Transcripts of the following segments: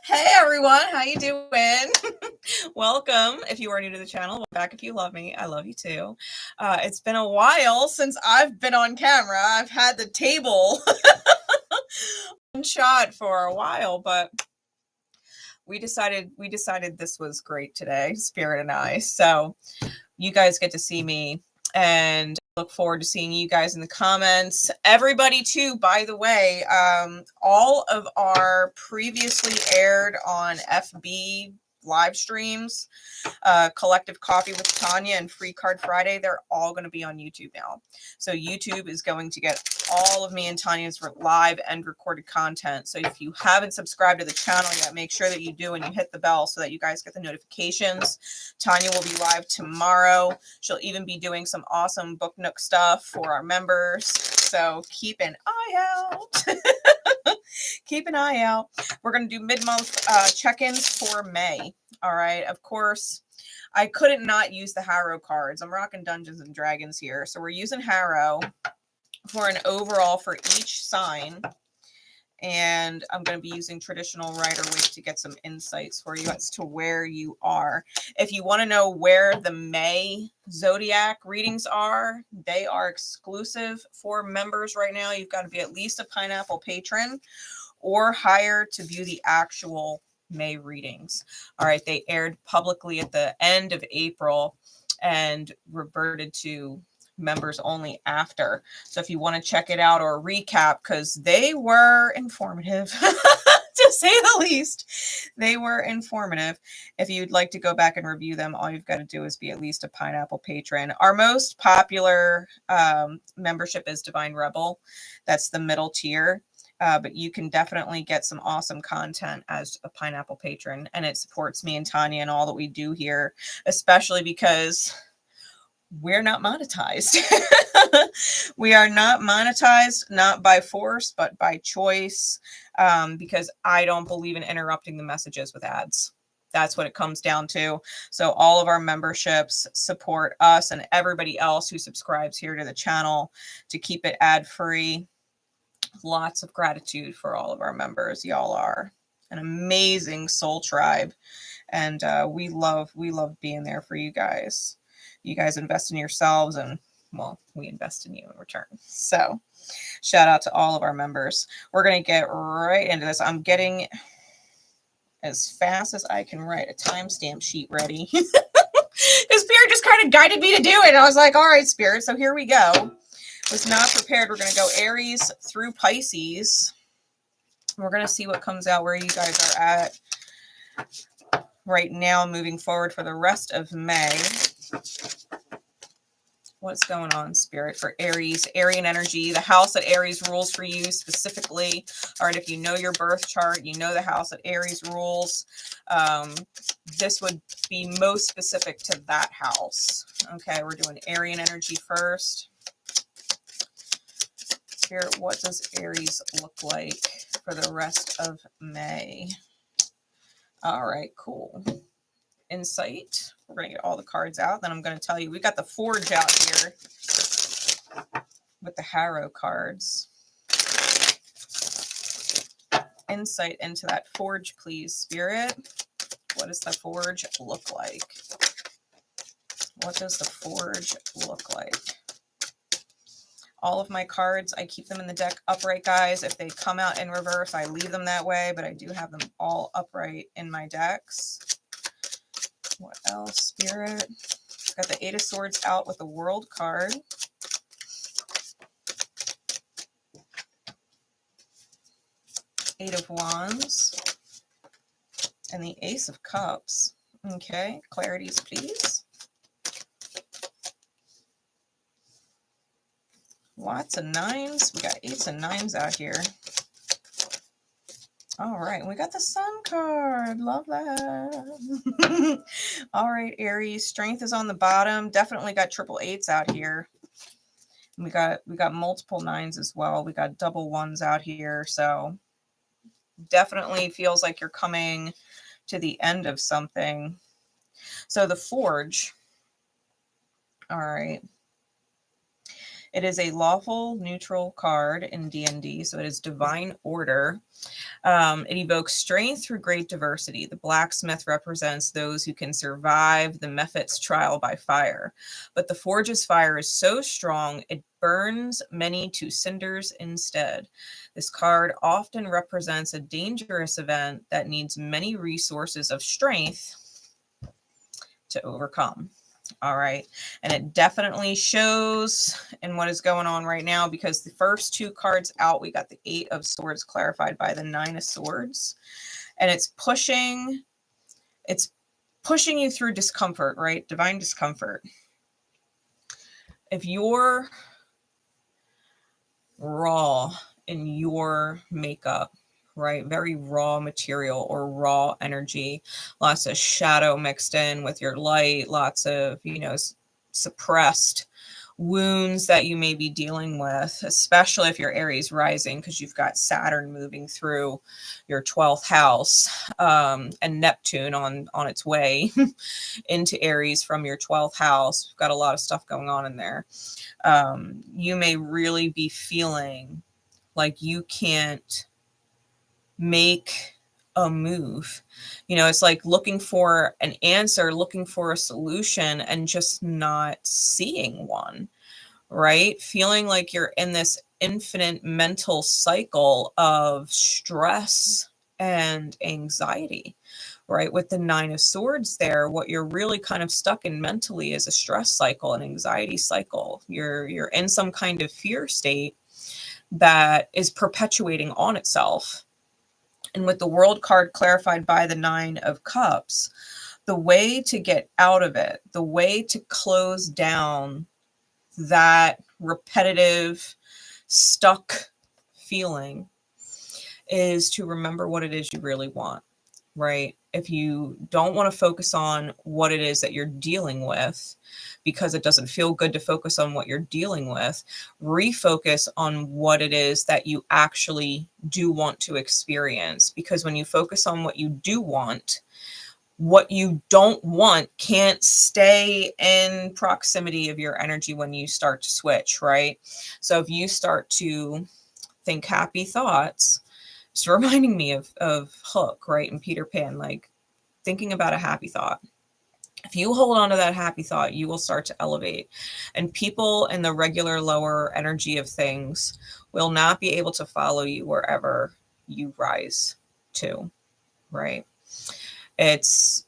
Hey everyone, how you doing? Welcome. If you are new to the channel, welcome back. If you love me, I love you too. It's been a while since I've been on camera. I've had the table shot for a while, but we decided this was great today, Spirit and I. So you guys get to see me, and look forward to seeing you guys in the comments. Everybody too, by the way, all of our previously aired on FB live streams, Collective Coffee with Tonya and Free Card Friday, they're all going to be on YouTube now. So YouTube is going to get all of me and Tanya's live and recorded content. So if you haven't subscribed to the channel yet, make sure that you do and you hit the bell so that you guys get the notifications. Tanya will be live tomorrow. She'll even be doing some awesome Book Nook stuff for our members. So keep an eye out. Keep an eye out. We're going to do mid-month check-ins for May. All right. Of course, I couldn't not use the Harrow cards. I'm rocking Dungeons and Dragons here. So we're using Harrow for an overall for each sign. And I'm going to be using traditional Rider-Waite to get some insights for you as to where you are. If you want to know where the May zodiac readings are, they are exclusive for members right now. You've got to be at least a Pineapple patron or higher to view the actual May readings. All right, they aired publicly at the end of April and reverted to members only after. So if you want to check it out or recap, because they were informative to say the least, they were informative. If you'd like to go back and review them, all you've got to do is be at least a Pineapple patron. Our most popular membership is Divine Rebel. That's the middle tier. But you can definitely get some awesome content as a Pineapple patron, and it supports me and Tanya and all that we do here, especially because we're not monetized. We are not monetized, not by force, but by choice, because I don't believe in interrupting the messages with ads. That's what it comes down to. So all of our memberships support us and everybody else who subscribes here to the channel to keep it ad-free. Lots of gratitude for all of our members. Y'all are an amazing soul tribe, and we love being there for you guys. You guys invest in yourselves, and well, we invest in you in return. So shout out to all of our members. We're going to get right into this. I'm getting, as fast as I can write, a timestamp sheet ready. Because Spirit just kind of guided me to do it. And I was like, all right, Spirit, so here we go. Was not prepared. We're going to go Aries through Pisces. We're going to see what comes out, where you guys are at right now, moving forward for the rest of May. What's going on, Spirit, for Aries, Arian energy, the house that Aries rules for you specifically. All right, if you know your birth chart, you know the house that Aries rules. This would be most specific to that house. Okay, we're doing Arian energy first. Spirit, what does Aries look like for the rest of May? All right, cool. Insight. We're going to get all the cards out. Then I'm going to tell you, we got the Forge out here with the Harrow cards. Insight into that Forge, please, Spirit. What does the Forge look like? What does the Forge look like? All of my cards, I keep them in the deck upright, guys. If they come out in reverse, I leave them that way, but I do have them all upright in my decks. What else, Spirit? Got the Eight of Swords out with the World card. Eight of Wands. And the Ace of Cups. Okay, clarities, please. Lots of nines. We got eights and nines out here. All right, we got the Sun card. Love that. All right, Aries. Strength is on the bottom. Definitely got triple eights out here. We got multiple nines as well. We got double ones out here. So definitely feels like you're coming to the end of something. So the Forge. All right. It is a lawful neutral card in D&D, so it is divine order. It evokes strength through great diversity. The blacksmith represents those who can survive the 𝗏𝐻𝑧𝐵 trial by fire. But the forge's fire is so strong, it burns many to cinders instead. This card often represents a dangerous event that needs many resources of strength to overcome. All right. And it definitely shows in what is going on right now, because the first two cards out, we got the 8 of Swords clarified by the 9 of Swords. And it's pushing you through discomfort, right? Divine discomfort. If you're raw in your makeup, right? Very raw material or raw energy, lots of shadow mixed in with your light, lots of, you know, suppressed wounds that you may be dealing with, especially if you're Aries rising, because you've got Saturn moving through your 12th house, and Neptune on its way into Aries from your 12th house. We've got a lot of stuff going on in there. You may really be feeling like you can't make a move. You know, it's like looking for an answer, looking for a solution, and just not seeing one, right? Feeling like you're in this infinite mental cycle of stress and anxiety, right? With the 9 of Swords there, what you're really kind of stuck in mentally is a stress cycle, an anxiety cycle. You're in some kind of fear state that is perpetuating on itself. And with the World card clarified by the 9 of Cups, the way to get out of it, the way to close down that repetitive, stuck feeling is to remember what it is you really want, right? If you don't want to focus on what it is that you're dealing with, because it doesn't feel good to focus on what you're dealing with, refocus on what it is that you actually do want to experience. Because when you focus on what you do want, what you don't want can't stay in proximity of your energy when you start to switch, right? So if you start to think happy thoughts, it's reminding me of Hook, right? And Peter Pan, like thinking about a happy thought. If you hold on to that happy thought, you will start to elevate. And people in the regular lower energy of things will not be able to follow you wherever you rise to, right? It's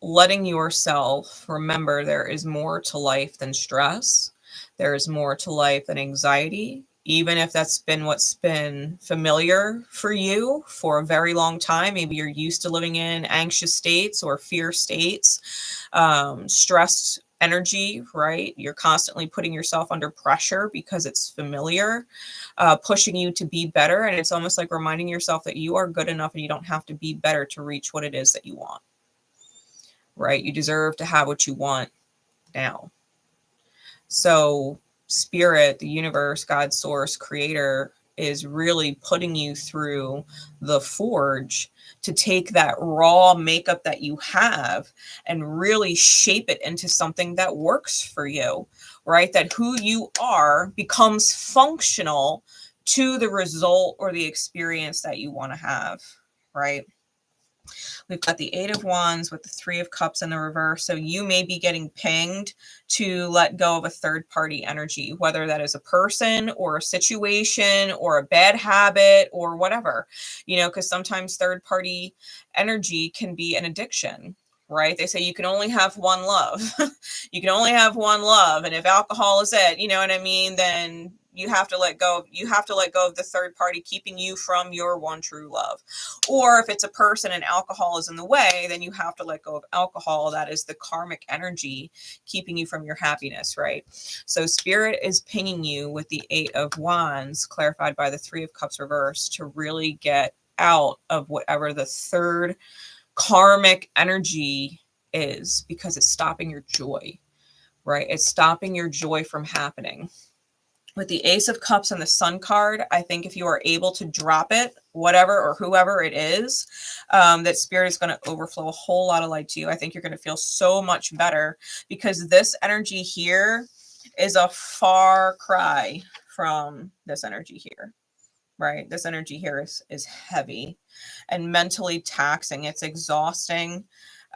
letting yourself remember there is more to life than stress. There is more to life than anxiety. Even if that's been what's been familiar for you for a very long time. Maybe you're used to living in anxious states or fear states, stressed energy, right? You're constantly putting yourself under pressure because it's familiar, pushing you to be better. And it's almost like reminding yourself that you are good enough and you don't have to be better to reach what it is that you want, right? You deserve to have what you want now. So Spirit, the universe, God, source, creator is really putting you through the forge to take that raw makeup that you have and really shape it into something that works for you, right? That who you are becomes functional to the result or the experience that you want to have, right? We've got the 8 of Wands with the 3 of Cups in the reverse. So you may be getting pinged to let go of a third party energy, whether that is a person or a situation or a bad habit or whatever, you know, because sometimes third party energy can be an addiction, right? They say you can only have one love. You can only have one love. And if alcohol is it, you know what I mean, then you have to let go. You have to let go of the third party keeping you from your one true love. Or if it's a person and alcohol is in the way, then you have to let go of alcohol. That is the karmic energy keeping you from your happiness, right? So Spirit is pinging you with the 8 of Wands, clarified by the 3 of Cups reverse, to really get out of whatever the third karmic energy is, because it's stopping your joy, right? It's stopping your joy from happening. With the Ace of Cups and the Sun card, I think if you are able to drop it, whatever or whoever it is, that Spirit is going to overflow a whole lot of light to you. I think you're going to feel so much better, because this energy here is a far cry from this energy here, right? This energy here is heavy and mentally taxing. It's exhausting.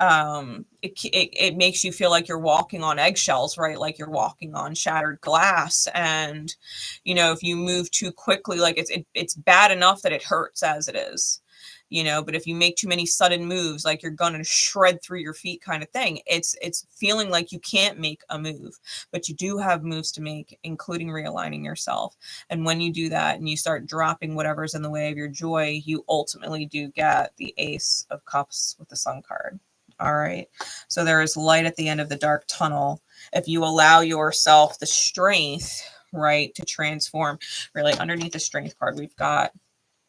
It makes you feel like you're walking on eggshells, right? Like you're walking on shattered glass. And, you know, if you move too quickly, like it's bad enough that it hurts as it is, you know, but if you make too many sudden moves, like you're going to shred through your feet kind of thing, it's feeling like you can't make a move, but you do have moves to make, including realigning yourself. And when you do that and you start dropping whatever's in the way of your joy, you ultimately do get the Ace of Cups with the Sun card. All right. So there is light at the end of the dark tunnel. If you allow yourself the strength, right, to transform. Really, underneath the strength card, we've got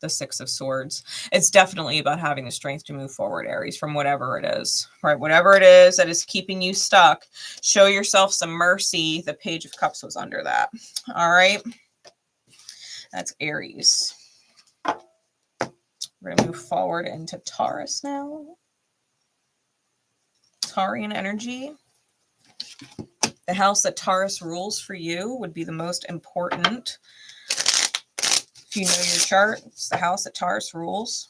the Six of Swords. It's definitely about having the strength to move forward, Aries, from whatever it is, right? Whatever it is that is keeping you stuck, show yourself some mercy. The Page of Cups was under that. All right. That's Aries. We're going to move forward into Taurus now. Taurian energy. The house that Taurus rules for you would be the most important. If you know your chart, it's the house that Taurus rules.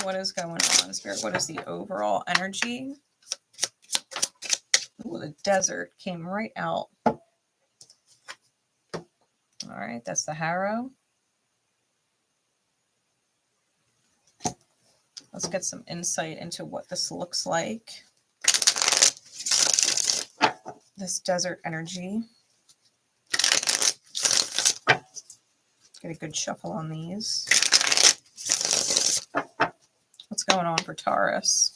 What is going on, Spirit? What is the overall energy? Ooh, the desert came right out. All right, that's the Harrow. Let's get some insight into what this looks like. This desert energy. Get a good shuffle on these. What's going on for Taurus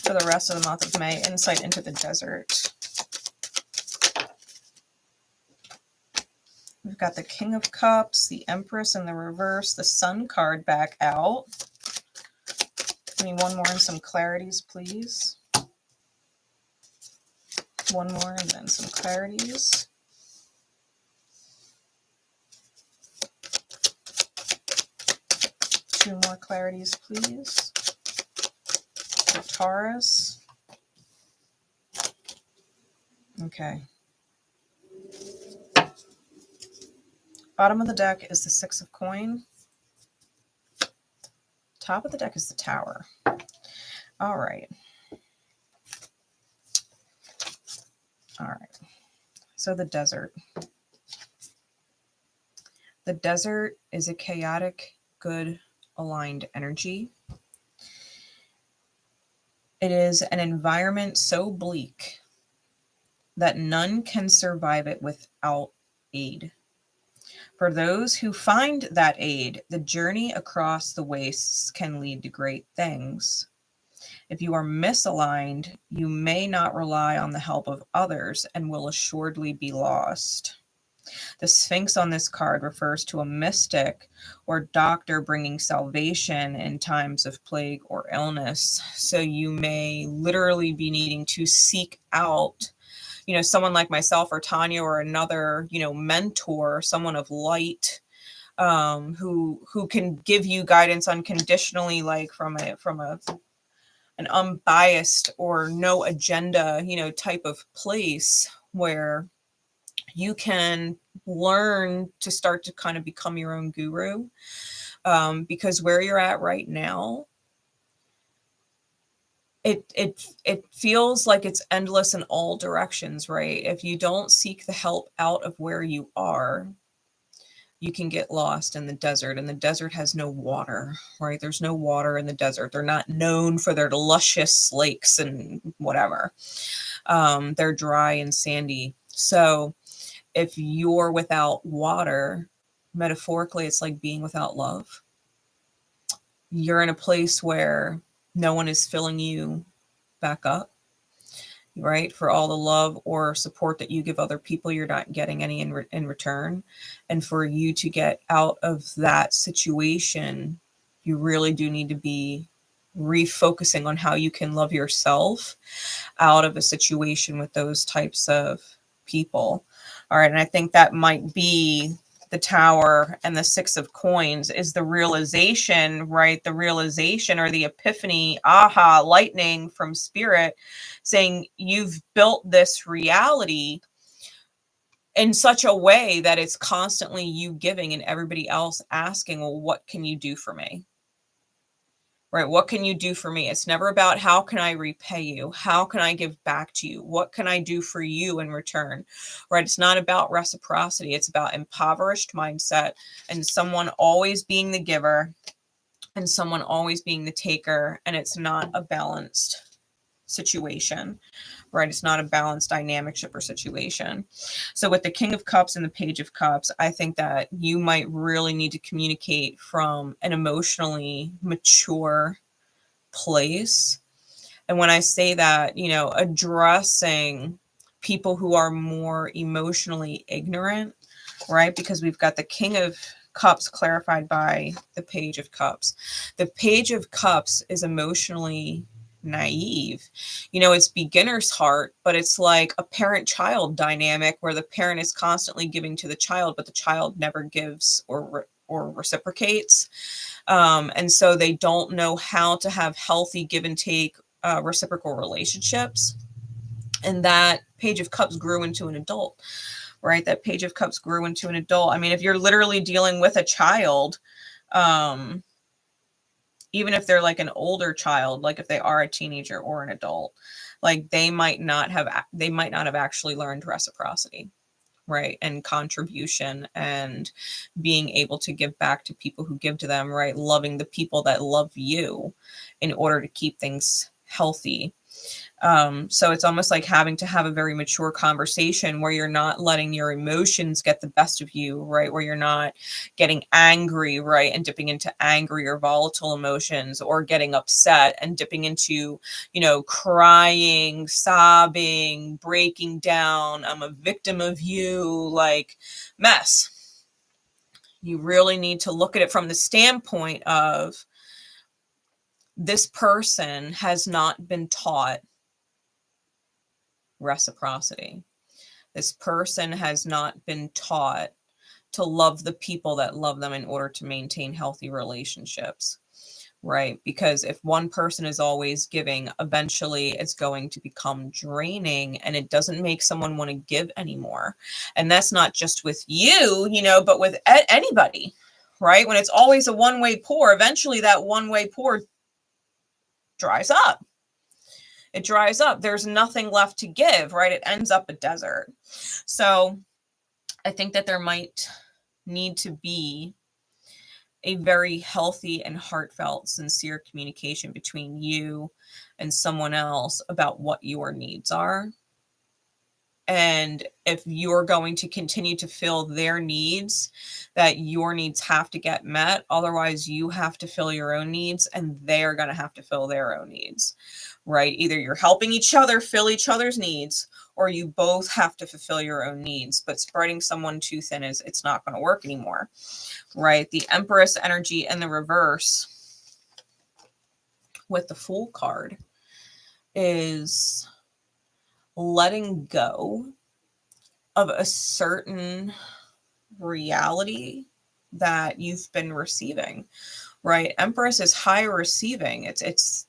for the rest of the month of May? Insight into the desert. We've got the King of Cups, the Empress in the reverse, the Sun card back out. Give me one more and some clarities, please. One more and then some clarities. Two more clarities, please. For Taurus. Okay. Bottom of the deck is the Six of Coin. Top of the deck is the Tower. All right. All right. So the desert. The desert is a chaotic, good, aligned energy. It is an environment so bleak that none can survive it without aid. For those who find that aid, the journey across the wastes can lead to great things. If you are misaligned, you may not rely on the help of others and will assuredly be lost. The Sphinx on this card refers to a mystic or doctor bringing salvation in times of plague or illness. So you may literally be needing to seek out, you know, someone like myself or Tonya or another, you know, mentor, someone of light, who can give you guidance unconditionally, like from an unbiased or no agenda, you know, type of place where you can learn to start to kind of become your own guru. Because where you're at right now, it feels like it's endless in all directions, right? If you don't seek the help out of where you are, you can get lost in the desert, and the desert has no water, right? There's no water in the desert. They're not known for their luscious lakes and whatever. They're dry and sandy. So if you're without water, metaphorically, it's like being without love. You're in a place where no one is filling you back up, right? For all the love or support that you give other people, you're not getting any in return. And for you to get out of that situation, you really do need to be refocusing on how you can love yourself out of a situation with those types of people. All right. And I think that might be the Tower and the Six of Coins is the realization, right? The realization or the epiphany, aha, lightning from Spirit saying you've built this reality in such a way that it's constantly you giving and everybody else asking, well, what can you do for me? Right? What can you do for me? It's never about how can I repay you? How can I give back to you? What can I do for you in return? Right? It's not about reciprocity. It's about impoverished mindset and someone always being the giver and someone always being the taker. And it's not a balanced situation, right? It's not a balanced dynamic ship or situation. So with the King of Cups and the Page of Cups, I think that you might really need to communicate from an emotionally mature place. And when I say that, you know, addressing people who are more emotionally ignorant, right? Because we've got the King of Cups clarified by the Page of Cups. The Page of Cups is emotionally naive. You know, it's beginner's heart, but it's like a parent-child dynamic where the parent is constantly giving to the child, but the child never gives or reciprocates. And so they don't know how to have healthy give and take reciprocal relationships. And that Page of Cups grew into an adult, right? That Page of Cups grew into an adult. I mean, if you're literally dealing with a child, even if they're like an older child, like if they are a teenager or an adult, like they might not have actually learned reciprocity, right? And contribution and being able to give back to people who give to them, right? Loving the people that love you in order to keep things healthy. So it's almost like having to have a very mature conversation where you're not letting your emotions get the best of you, right? Where you're not getting angry, right? And dipping into angry or volatile emotions, or getting upset and dipping into, you know, crying, sobbing, breaking down. I'm a victim of you, like mess. You really need to look at it from the standpoint of this person has not been taught reciprocity. This person has not been taught to love the people that love them in order to maintain healthy relationships, right? Because if one person is always giving, eventually it's going to become draining and it doesn't make someone want to give anymore. And that's not just with you, you know, but with anybody, right? When it's always a one-way pour, eventually that one-way pour dries up. It dries up. There's nothing left to give, right? It ends up a desert. So I think that there might need to be a very healthy and heartfelt, sincere communication between you and someone else about what your needs are. And if you're going to continue to fill their needs, that your needs have to get met. Otherwise, you have to fill your own needs and they're going to have to fill their own needs, right? Either you're helping each other fill each other's needs, or you both have to fulfill your own needs. But spreading someone too thin it's not going to work anymore, right? The Empress energy in the reverse with the Fool card is letting go of a certain reality that you've been receiving, right? Empress is high receiving. It's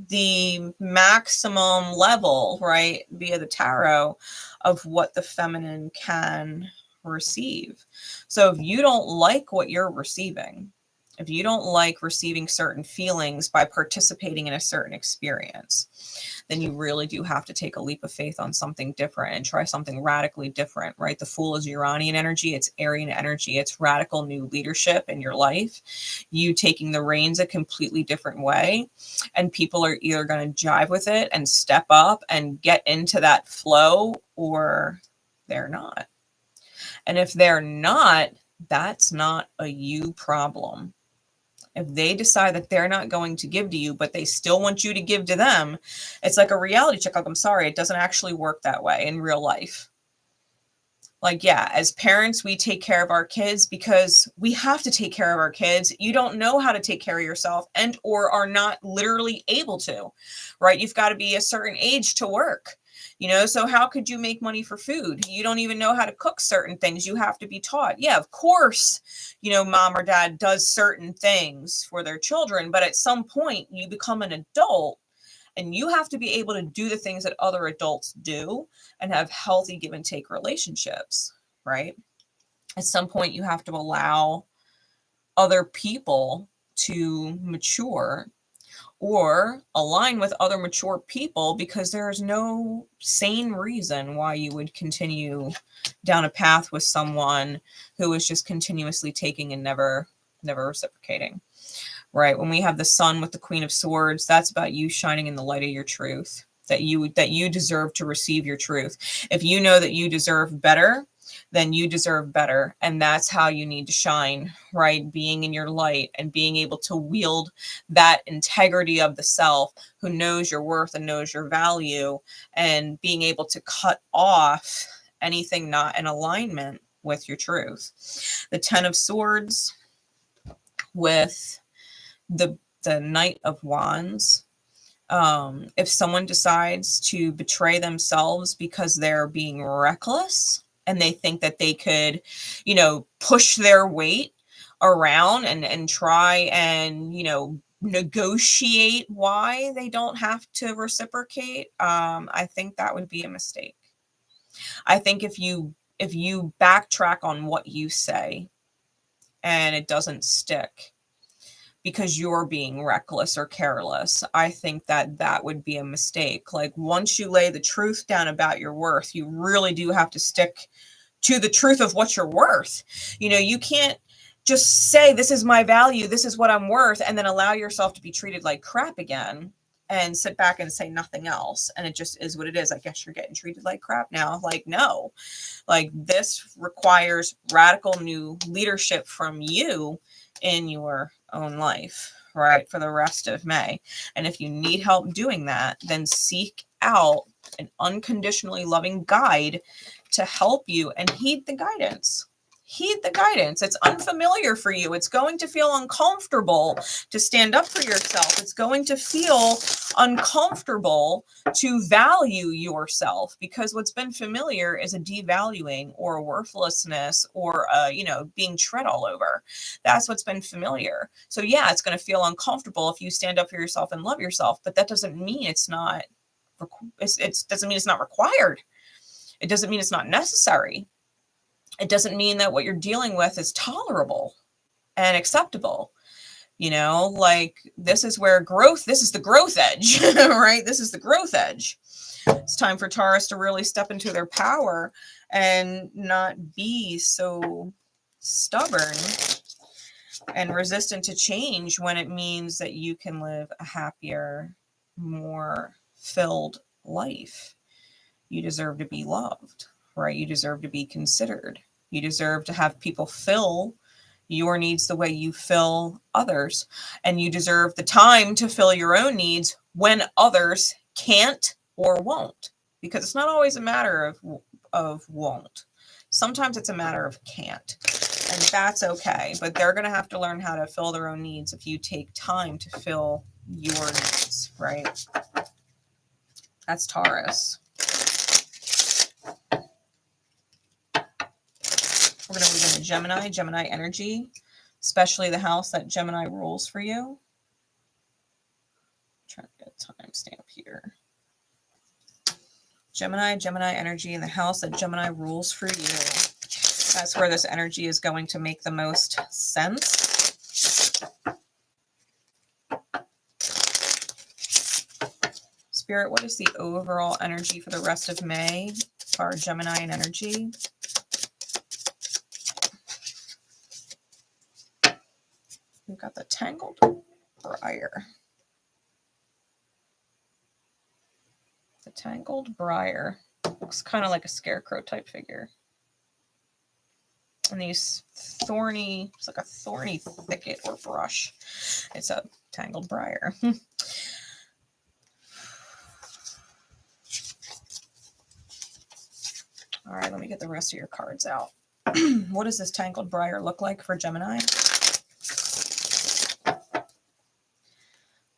the maximum level, right, via the tarot of what the feminine can receive. So if you don't like what you're receiving, if you don't like receiving certain feelings by participating in a certain experience, then you really do have to take a leap of faith on something different and try something radically different, right? The Fool is Uranian energy. It's Aryan energy. It's radical new leadership in your life. You taking the reins a completely different way. And people are either going to jive with it and step up and get into that flow, or they're not. And if they're not, that's not a you problem. If they decide that they're not going to give to you, but they still want you to give to them, it's like a reality check. Like, I'm sorry, it doesn't actually work that way in real life. Like, yeah, as parents, we take care of our kids because we have to take care of our kids. You don't know how to take care of yourself and or are not literally able to, right? You've got to be a certain age to work. You know, so how could you make money for food? You don't even know how to cook certain things. You have to be taught. Yeah, of course, you know, mom or dad does certain things for their children, but at some point you become an adult and you have to be able to do the things that other adults do and have healthy give and take relationships, right? At some point you have to allow other people to mature or align with other mature people, because there is no sane reason why you would continue down a path with someone who is just continuously taking and never reciprocating, right? When we have the sun with the Queen of Swords, that's about you shining in the light of your truth, that you deserve to receive your truth. If you know that you deserve better, then you deserve better. And that's how you need to shine, right? Being in your light and being able to wield that integrity of the self who knows your worth and knows your value, and being able to cut off anything not in alignment with your truth. The Ten of Swords with the Knight of Wands. If someone decides to betray themselves because they're being reckless, and they think that they could, you know, push their weight around and try and, you know, negotiate why they don't have to reciprocate, I think that would be a mistake. I think if you backtrack on what you say and it doesn't stick because you're being reckless or careless, I think that would be a mistake. Like, once you lay the truth down about your worth, you really do have to stick to the truth of what you're worth. You know, you can't just say, this is my value, this is what I'm worth, and then allow yourself to be treated like crap again and sit back and say nothing else. And it just is what it is. I guess you're getting treated like crap now. Like, no, like, this requires radical new leadership from you in your own life, right, for the rest of May. And if you need help doing that, then seek out an unconditionally loving guide to help you, and heed the guidance. Heed the guidance. It's unfamiliar for you. It's going to feel uncomfortable to stand up for yourself. It's going to feel uncomfortable to value yourself, because what's been familiar is a devaluing or a worthlessness or you know, being tread all over. That's what's been familiar. So yeah, it's going to feel uncomfortable if you stand up for yourself and love yourself, but that doesn't mean it's not. It doesn't mean it's not required. It doesn't mean it's not necessary. It doesn't mean that what you're dealing with is tolerable and acceptable. You know, like, this is where growth, this is the growth edge, right? This is the growth edge. It's time for Taurus to really step into their power and not be so stubborn and resistant to change when it means that you can live a happier, more filled life. You deserve to be loved, right? You deserve to be considered. You deserve to have people fill your needs the way you fill others. And you deserve the time to fill your own needs when others can't or won't. Because it's not always a matter of won't. Sometimes it's a matter of can't. And that's okay. But they're going to have to learn how to fill their own needs if you take time to fill your needs, right? That's Taurus. We're going to move into Gemini energy, especially the house that Gemini rules for you. I'm trying to get a timestamp here. Gemini energy in the house that Gemini rules for you. That's where this energy is going to make the most sense. Spirit, what is the overall energy for the rest of May for our Gemini energy? We've got the Tangled Briar. The Tangled Briar. Looks kind of like a scarecrow type figure. And these thorny, it's like a thorny thicket or brush. It's a Tangled Briar. All right, let me get the rest of your cards out. What does this Tangled Briar look like for Gemini?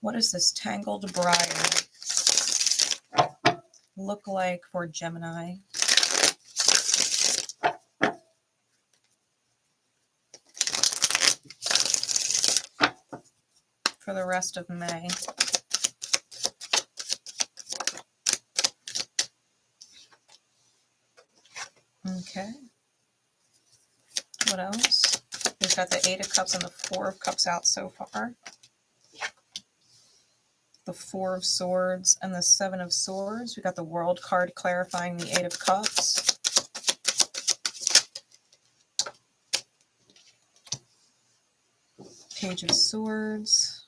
What is this Tangled Briar look like for Gemini? For the rest of May. Okay. What else? We've got the 8 of Cups and the 4 of Cups out so far. The 4 of Swords and the 7 of Swords. We got the World card clarifying the 8 of Cups. Page of Swords.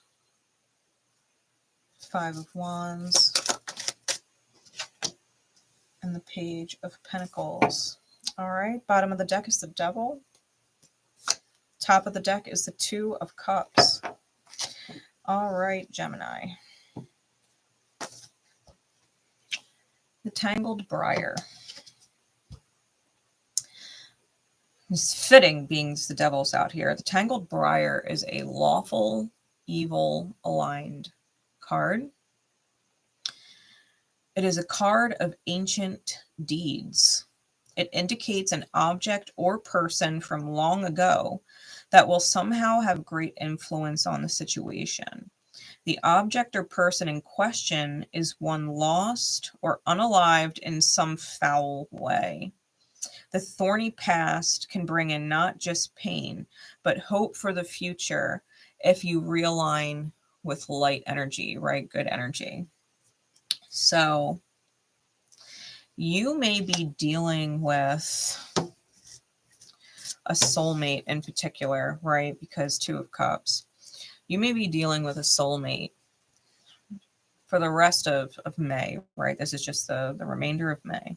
5 of Wands. And the Page of Pentacles. All right, bottom of the deck is the Devil. Top of the deck is the 2 of Cups. All right, Gemini. The Tangled Briar. It's fitting being the Devil's out here. The Tangled Briar is a lawful, evil, aligned card. It is a card of ancient deeds. It indicates an object or person from long ago that will somehow have great influence on the situation. The object or person in question is one lost or unalived in some foul way. The thorny past can bring in not just pain, but hope for the future if you realign with light energy, right? Good energy. So you may be dealing with a soulmate in particular, right? Because 2 of Cups. You may be dealing with a soulmate for the rest of May, right? This is just the remainder of May.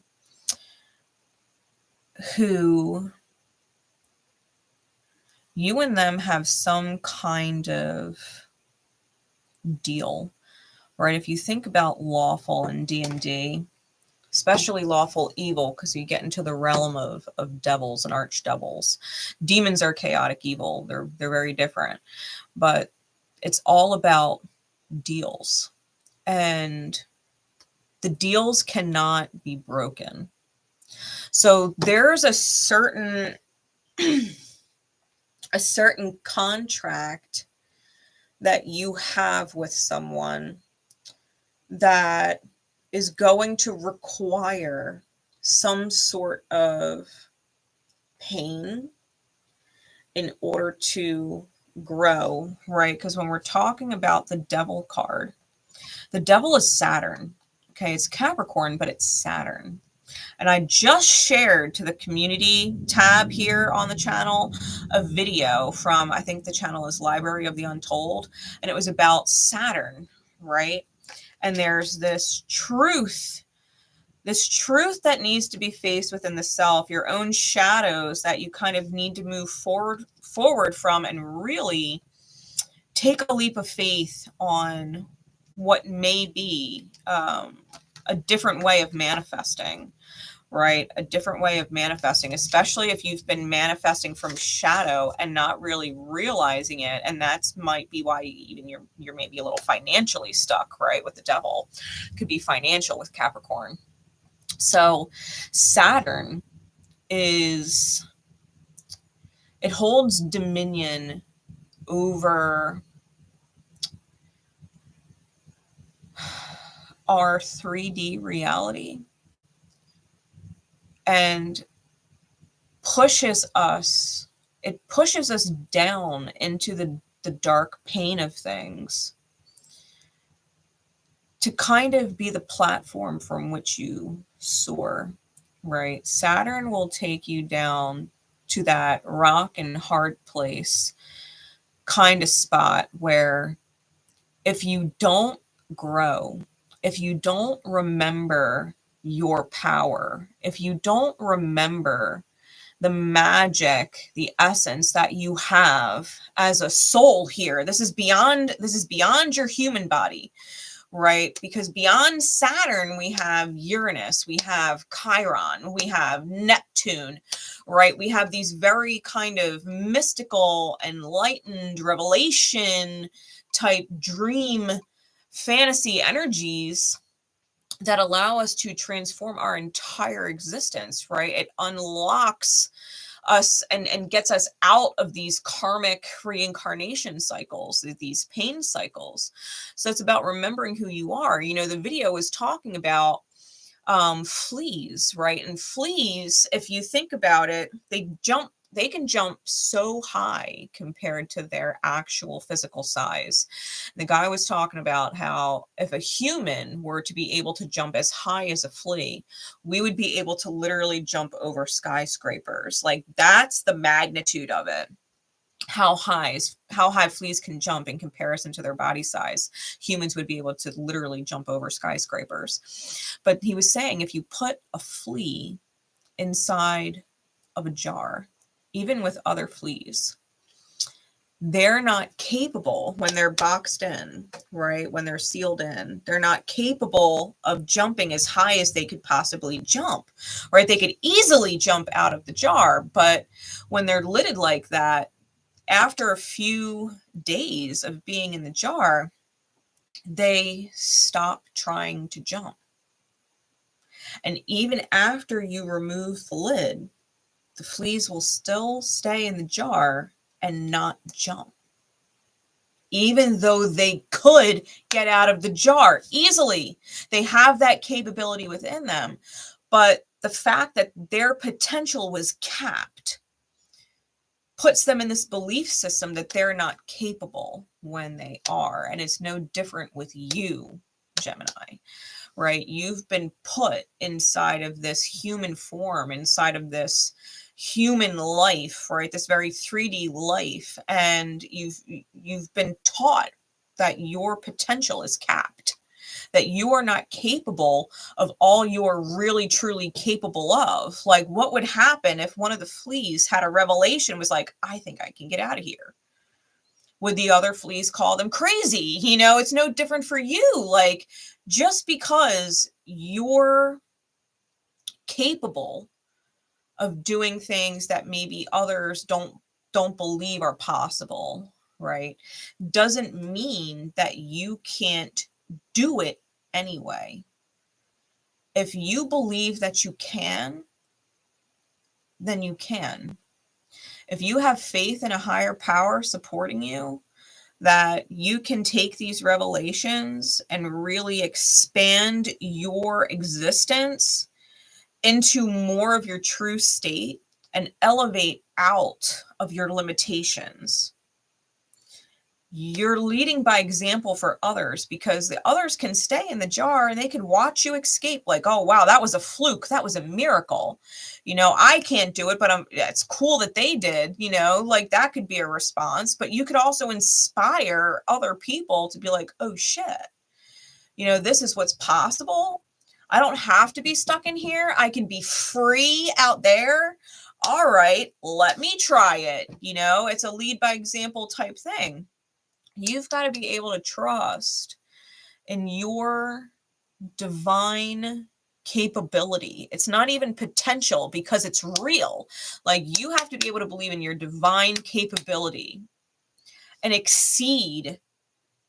Who you and them have some kind of deal, right? If you think about lawful in D&D, especially lawful evil, because you get into the realm of devils and archdevils. Demons are chaotic evil. They're very different. But it's all about deals. And the deals cannot be broken. So there's a certain contract that you have with someone that is going to require some sort of pain in order to grow, right? Because when we're talking about the Devil card, the Devil is Saturn. Okay, it's Capricorn, but it's Saturn. And I just shared to the community tab here on the channel a video from, I think the channel is Library of the Untold, and it was about Saturn, right? And there's this truth that needs to be faced within the self, your own shadows that you kind of need to move forward from and really take a leap of faith on what may be a different way of manifesting, right? A different way of manifesting, especially if you've been manifesting from shadow and not really realizing it. And that's might be why even you're maybe a little financially stuck, right? With the Devil. Could be financial with Capricorn. So Saturn it holds dominion over our 3D reality and pushes us down into the dark pain of things to kind of be the platform from which you soar, right? Saturn will take you down to that rock and hard place kind of spot where if you don't grow, if you don't remember your power, if you don't remember the magic, the essence that you have as a soul here, this is beyond your human body, right? Because beyond Saturn, we have Uranus, we have Chiron, we have Neptune, right? We have these very kind of mystical, enlightened, revelation type dream fantasy energies that allow us to transform our entire existence, right? It unlocks us and gets us out of these karmic reincarnation cycles, these pain cycles. So it's about remembering who you are. You know, the video was talking about fleas, right? And fleas, if you think about it, they can jump so high compared to their actual physical size. The guy was talking about how if a human were to be able to jump as high as a flea, we would be able to literally jump over skyscrapers. Like, that's the magnitude of it. How high fleas can jump in comparison to their body size. Humans would be able to literally jump over skyscrapers. But he was saying, if you put a flea inside of a jar, even with other fleas, they're not capable, when they're boxed in, right? When they're sealed in, they're not capable of jumping as high as they could possibly jump, right? They could easily jump out of the jar, but when they're lidded like that, after a few days of being in the jar, they stop trying to jump. And even after you remove the lid, the fleas will still stay in the jar and not jump, even though they could get out of the jar easily. They have that capability within them, but the fact that their potential was capped puts them in this belief system that they're not capable when they are. And it's no different with you, Gemini, right? You've been put inside of this human form, inside of this human life, right? This very 3D life. And you've been taught that your potential is capped, that you are not capable of all you're really truly capable of. Like, what would happen if one of the fleas had a revelation, was like, I think I can get out of here? Would the other fleas call them crazy? You know, it's no different for you. Like, just because you're capable of doing things that maybe others don't believe are possible, right, doesn't mean that you can't do it anyway. If you believe that you can, then you can. If you have faith in a higher power supporting you, that you can take these revelations and really expand your existence into more of your true state and elevate out of your limitations, you're leading by example for others, because the others can stay in the jar and they can watch you escape. Like, oh, wow, that was a fluke. That was a miracle. You know, I can't do it, but it's cool that they did, you know, like that could be a response. But you could also inspire other people to be like, oh, shit, you know, this is what's possible. I don't have to be stuck in here. I can be free out there. All right, let me try it. You know, it's a lead by example type thing. You've got to be able to trust in your divine capability. It's not even potential, because it's real. Like, you have to be able to believe in your divine capability and exceed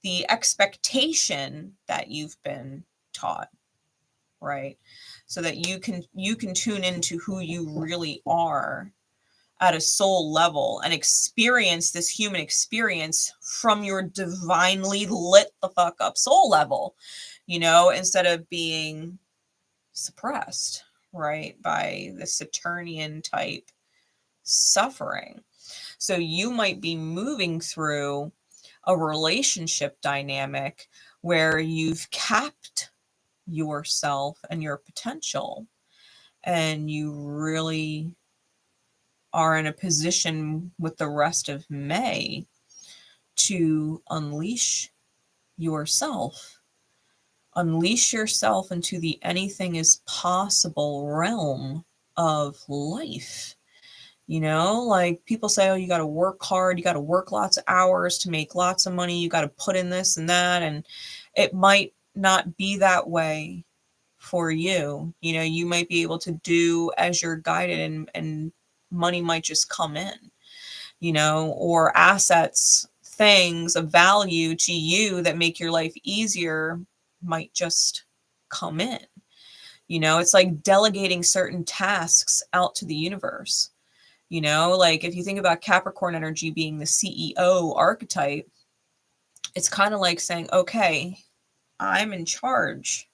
the expectation that you've been taught, right? So that you can tune into who you really are at a soul level and experience this human experience from your divinely lit the fuck up soul level, you know, instead of being suppressed, right, by the Saturnian type suffering. So you might be moving through a relationship dynamic where you've capped yourself and your potential, and you really are in a position with the rest of May to unleash yourself into the anything is possible realm of life. You know, like people say, oh, you got to work hard, you got to work lots of hours to make lots of money, you got to put in this and that, and it might not be that way for you. You know, you might be able to do as you're guided, and money might just come in, you know, or assets, things of value to you that make your life easier might just come in. You know, it's like delegating certain tasks out to the universe. You know, like if you think about Capricorn energy being the CEO archetype, it's kind of like saying, okay, I'm in charge.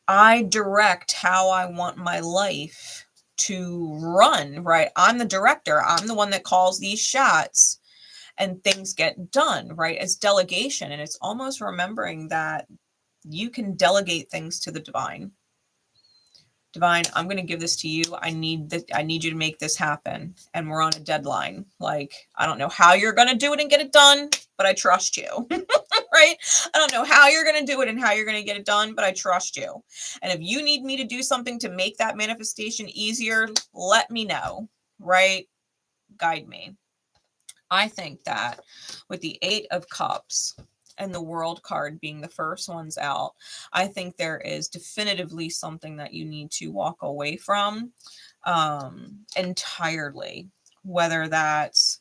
I direct how I want my life to run, right? I'm the director. I'm the one that calls these shots and things get done, right? It's delegation. And it's almost remembering that you can delegate things to the divine. Divine, I'm going to give this to you. I need you to make this happen. And we're on a deadline. Like, I don't know how you're going to do it and get it done, but I trust you, right? I don't know how you're going to do it and how you're going to get it done, but I trust you. And if you need me to do something to make that manifestation easier, let me know, right? Guide me. I think that with the 8 of Cups and the World card being the first ones out, I think there is definitively something that you need to walk away from entirely, whether that's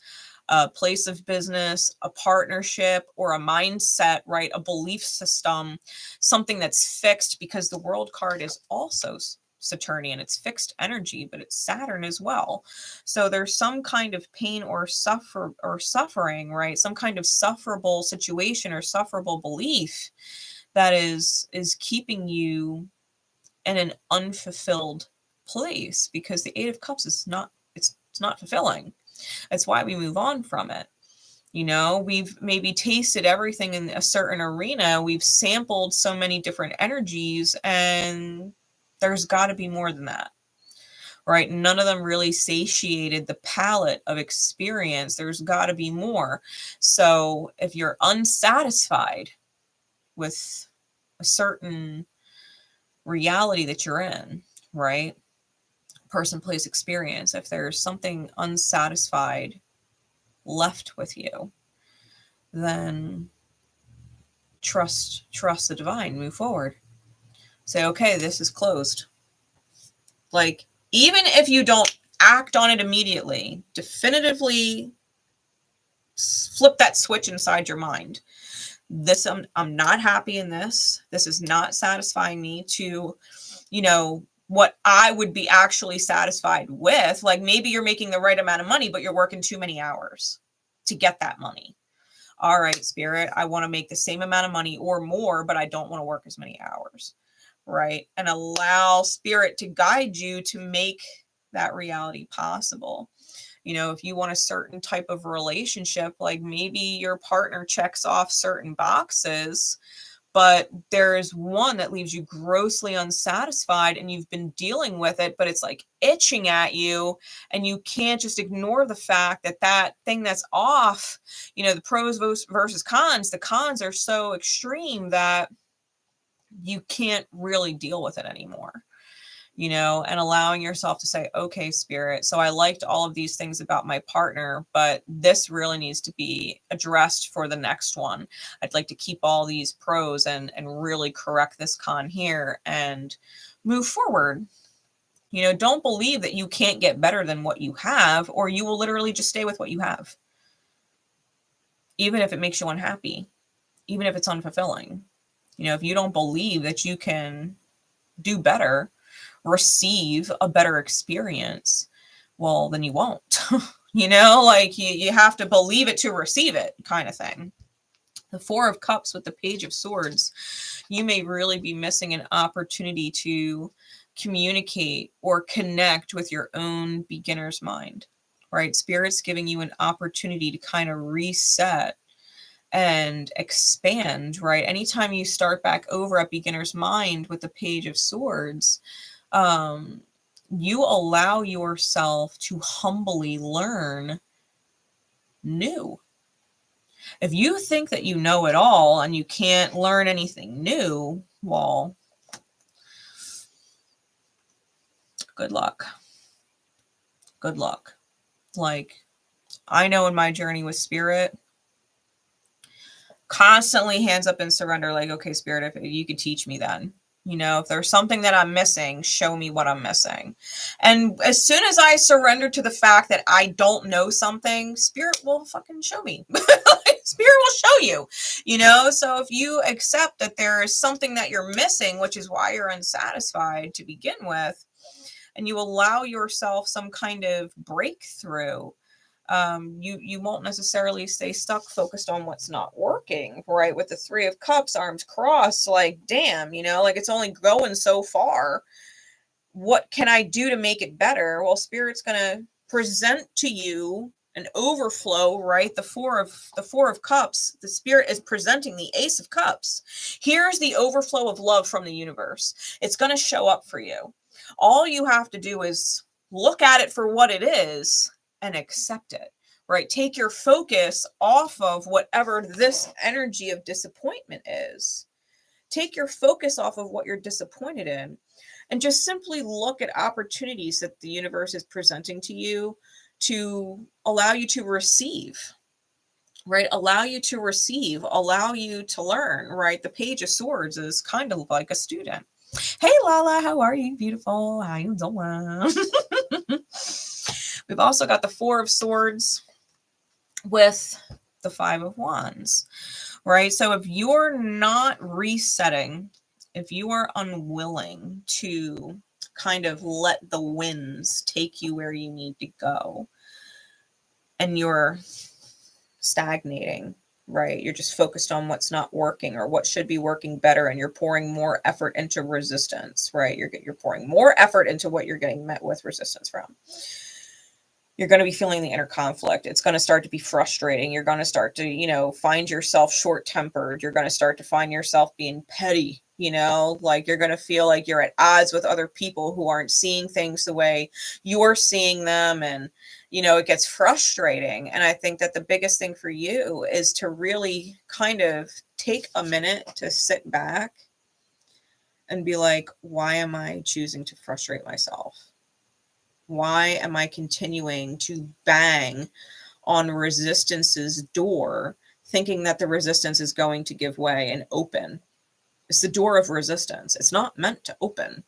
a place of business, a partnership, or a mindset, right? A belief system, something that's fixed, because the World card is also Saturnian. It's fixed energy, but it's Saturn as well. So there's some kind of pain or suffering, right? Some kind of sufferable situation or sufferable belief that is keeping you in an unfulfilled place, because the 8 of Cups is not, it's not fulfilling. That's why we move on from it. You know, we've maybe tasted everything in a certain arena. We've sampled so many different energies, and there's got to be more than that, right? None of them really satiated the palette of experience. There's got to be more. So if you're unsatisfied with a certain reality that you're in, right? Person, place, experience. If there's something unsatisfied left with you, then trust the divine, move forward. Say, okay, this is closed. Like, even if you don't act on it immediately, definitively flip that switch inside your mind. This, I'm not happy in this. This is not satisfying me to, you know, what I would be actually satisfied with. Like, maybe you're making the right amount of money, but you're working too many hours to get that money. All right, Spirit, I want to make the same amount of money or more, but I don't want to work as many hours, right? And allow Spirit to guide you to make that reality possible. You know, if you want a certain type of relationship, like maybe your partner checks off certain boxes, but there's one that leaves you grossly unsatisfied and you've been dealing with it, but it's like itching at you, and you can't just ignore the fact that that thing that's off, you know, the pros versus cons, the cons are so extreme that you can't really deal with it anymore, you know, and allowing yourself to say, okay, Spirit, so I liked all of these things about my partner, but this really needs to be addressed for the next one. I'd like to keep all these pros and really correct this con here and move forward. You know, don't believe that you can't get better than what you have, or you will literally just stay with what you have. Even if it makes you unhappy, even if it's unfulfilling. You know, if you don't believe that you can do better, receive a better experience, well, then you won't. You know, like you have to believe it to receive it, kind of thing. The 4 of Cups with the Page of Swords, you may really be missing an opportunity to communicate or connect with your own beginner's mind, right? Spirit's giving you an opportunity to kind of reset and expand, right? Anytime you start back over at beginner's mind with the Page of Swords, you allow yourself to humbly learn new. If you think that you know it all and you can't learn anything new, well, good luck. Good luck. Like, I know in my journey with Spirit, constantly hands up and surrender, like, okay, Spirit, if you could teach me then. You know, if there's something that I'm missing, show me what I'm missing. And as soon as I surrender to the fact that I don't know something, Spirit will fucking show me. Spirit will show you, you know? So if you accept that there is something that you're missing, which is why you're unsatisfied to begin with, and you allow yourself some kind of breakthrough, you won't necessarily stay stuck focused on what's not working, right? With the Three of Cups, arms crossed, like, damn, you know, like it's only going so far. What can I do to make it better? Well, Spirit's going to present to you an overflow, right? The Four of Cups, the Spirit is presenting the Ace of Cups. Here's the overflow of love from the universe. It's going to show up for you. All you have to do is look at it for what it is and accept it, right? Take your focus off of whatever this energy of disappointment is. Take your focus off of what you're disappointed in and just simply look at opportunities that the universe is presenting to you to allow you to receive, right? Allow you to receive, allow you to learn, right? The Page of Swords is kind of like a student. Hey, Lala, how are you? Beautiful. How you doing? We've also got the Four of Swords with the Five of Wands, right? So if you're not resetting, if you are unwilling to kind of let the winds take you where you need to go, and you're stagnating, right? You're just focused on what's not working or what should be working better, and you're pouring more effort into resistance, right? You're pouring more effort into what you're getting met with resistance from. You're going to be feeling the inner conflict. It's going to start to be frustrating. You're going to start to, you know, find yourself short-tempered. You're going to start to find yourself being petty, you know, like you're going to feel like you're at odds with other people who aren't seeing things the way you're seeing them. And, you know, it gets frustrating. And I think that the biggest thing for you is to really kind of take a minute to sit back and be like, why am I choosing to frustrate myself? Why am I continuing to bang on resistance's door, thinking that the resistance is going to give way and open? It's the door of resistance. It's not meant to open.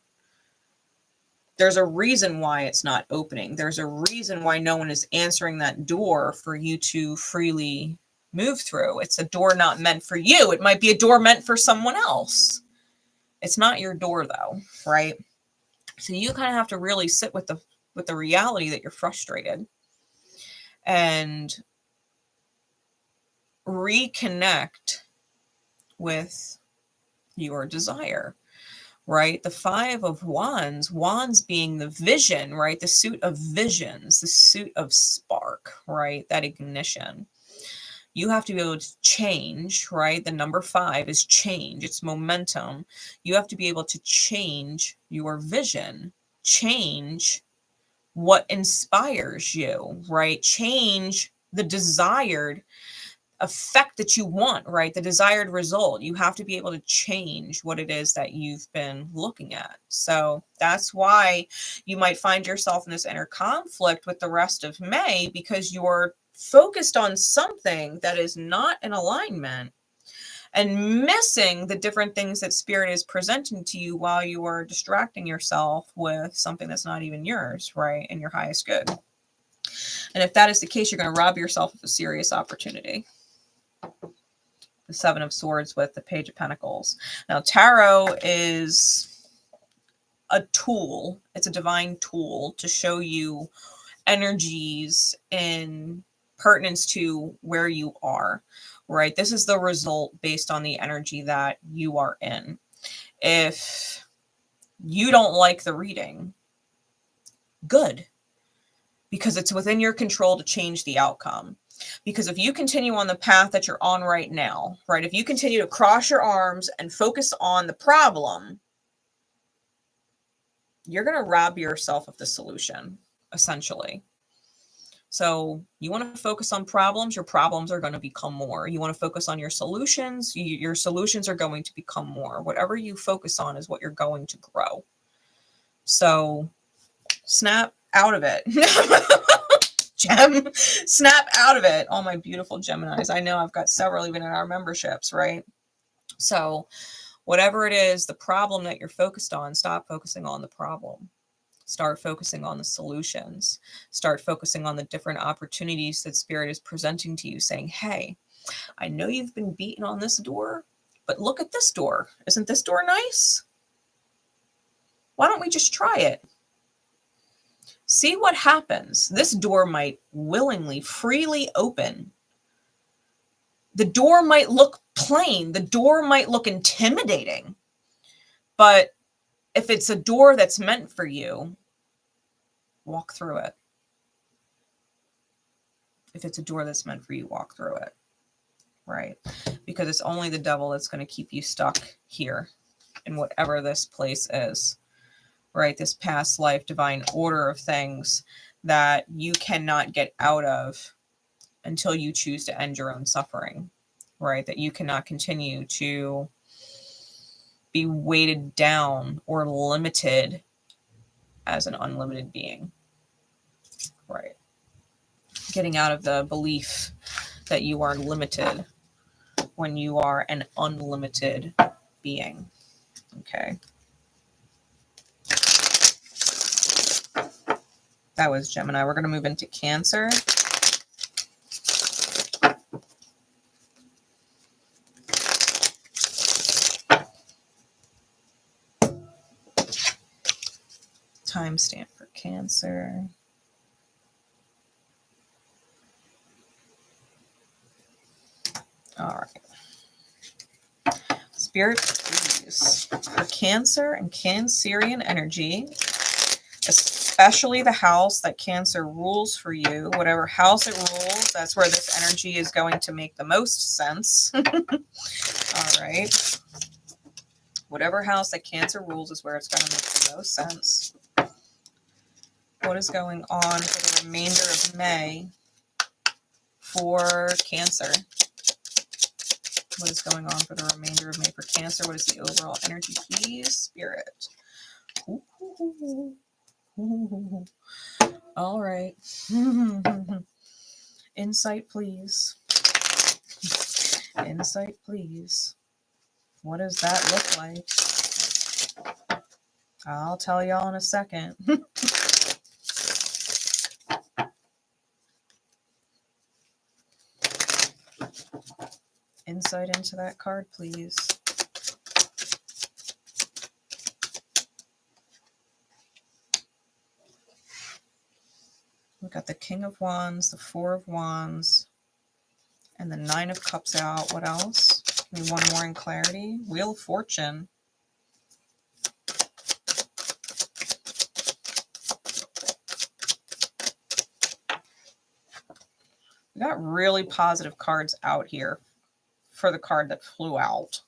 There's a reason why it's not opening. There's a reason why no one is answering that door for you to freely move through. It's a door not meant for you. It might be a door meant for someone else. It's not your door though, right? So you kind of have to really sit with the reality that you're frustrated and reconnect with your desire, right? The Five of Wands, wands being the vision, right? The suit of visions, the suit of spark, right? That ignition. You have to be able to change, right? The number 5 is change. It's momentum. You have to be able to change your vision, change what inspires you, right? Change the desired effect that you want, right? The desired result. You have to be able to change what it is that you've been looking at. So that's why you might find yourself in this inner conflict with the rest of May, because you're focused on something that is not in alignment and missing the different things that Spirit is presenting to you while you are distracting yourself with something that's not even yours, right? And your highest good. And if that is the case, you're going to rob yourself of a serious opportunity. The Seven of Swords with the Page of Pentacles. Now, tarot is a tool. It's a divine tool to show you energies in pertinence to where you are. Right? This is the result based on the energy that you are in. If you don't like the reading, good. Because it's within your control to change the outcome. Because if you continue on the path that you're on right now, right? If you continue to cross your arms and focus on the problem, you're going to rob yourself of the solution, essentially. So you want to focus on problems, your problems are going to become more. You want to focus on your solutions, your solutions are going to become more. Whatever you focus on is what you're going to grow. So snap out of it. Snap out of it. All my beautiful Geminis. I know I've got several even in our memberships, right? So Whatever it is, the problem that you're focused on, stop focusing on the problem. Start focusing on the solutions. Start focusing on the different opportunities that Spirit is presenting to you, saying, hey, I know you've been beaten on this door, but look at this door. Isn't this door nice? Why don't we just try it? See what happens. This door might willingly, freely open. The door might look plain. The door might look intimidating. But if it's a door that's meant for you, walk through it. If it's a door that's meant for you, walk through it. Right? Because it's only the devil that's going to keep you stuck here in whatever this place is. Right? This past life divine order of things that you cannot get out of until you choose to end your own suffering. Right? That you cannot continue to be weighted down or limited as an unlimited being. Right? Getting out of the belief that you are limited when you are an unlimited being. Okay. That was Gemini. We're going to move into Cancer. Timestamp for Cancer. All right. Spirit, please, for Cancer and Cancerian energy, especially the house that Cancer rules for you. Whatever house it rules, that's where this energy is going to make the most sense. All right. Whatever house that Cancer rules is where it's going to make the most sense. What is going on for the remainder of May for Cancer? What is going on for the remainder of May for Cancer? What is the overall energy, please? Spirit. All right. Insight, please. Insight, please. What does that look like? I'll tell y'all in a second. Insight into that card, please. We've got the King of Wands, the Four of Wands, and the Nine of Cups out. What else? Give me one more in clarity. Wheel of Fortune. We got really positive cards out here for the card that flew out,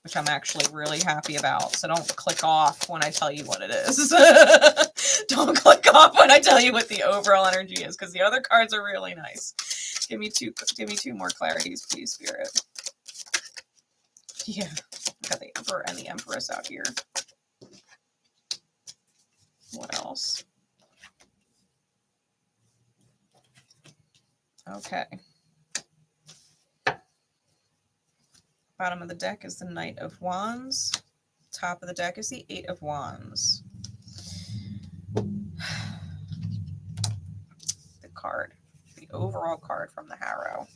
which I'm actually really happy about. So don't click off when I tell you what it is. Don't click off when I tell you what the overall energy is, because the other cards are really nice. Give me two more clarities, please, Spirit. Yeah, I got the Emperor and the Empress out here. What else? Okay. Bottom of the deck is the Knight of Wands. Top of the deck is the Eight of Wands. The card, the overall card from the Harrow.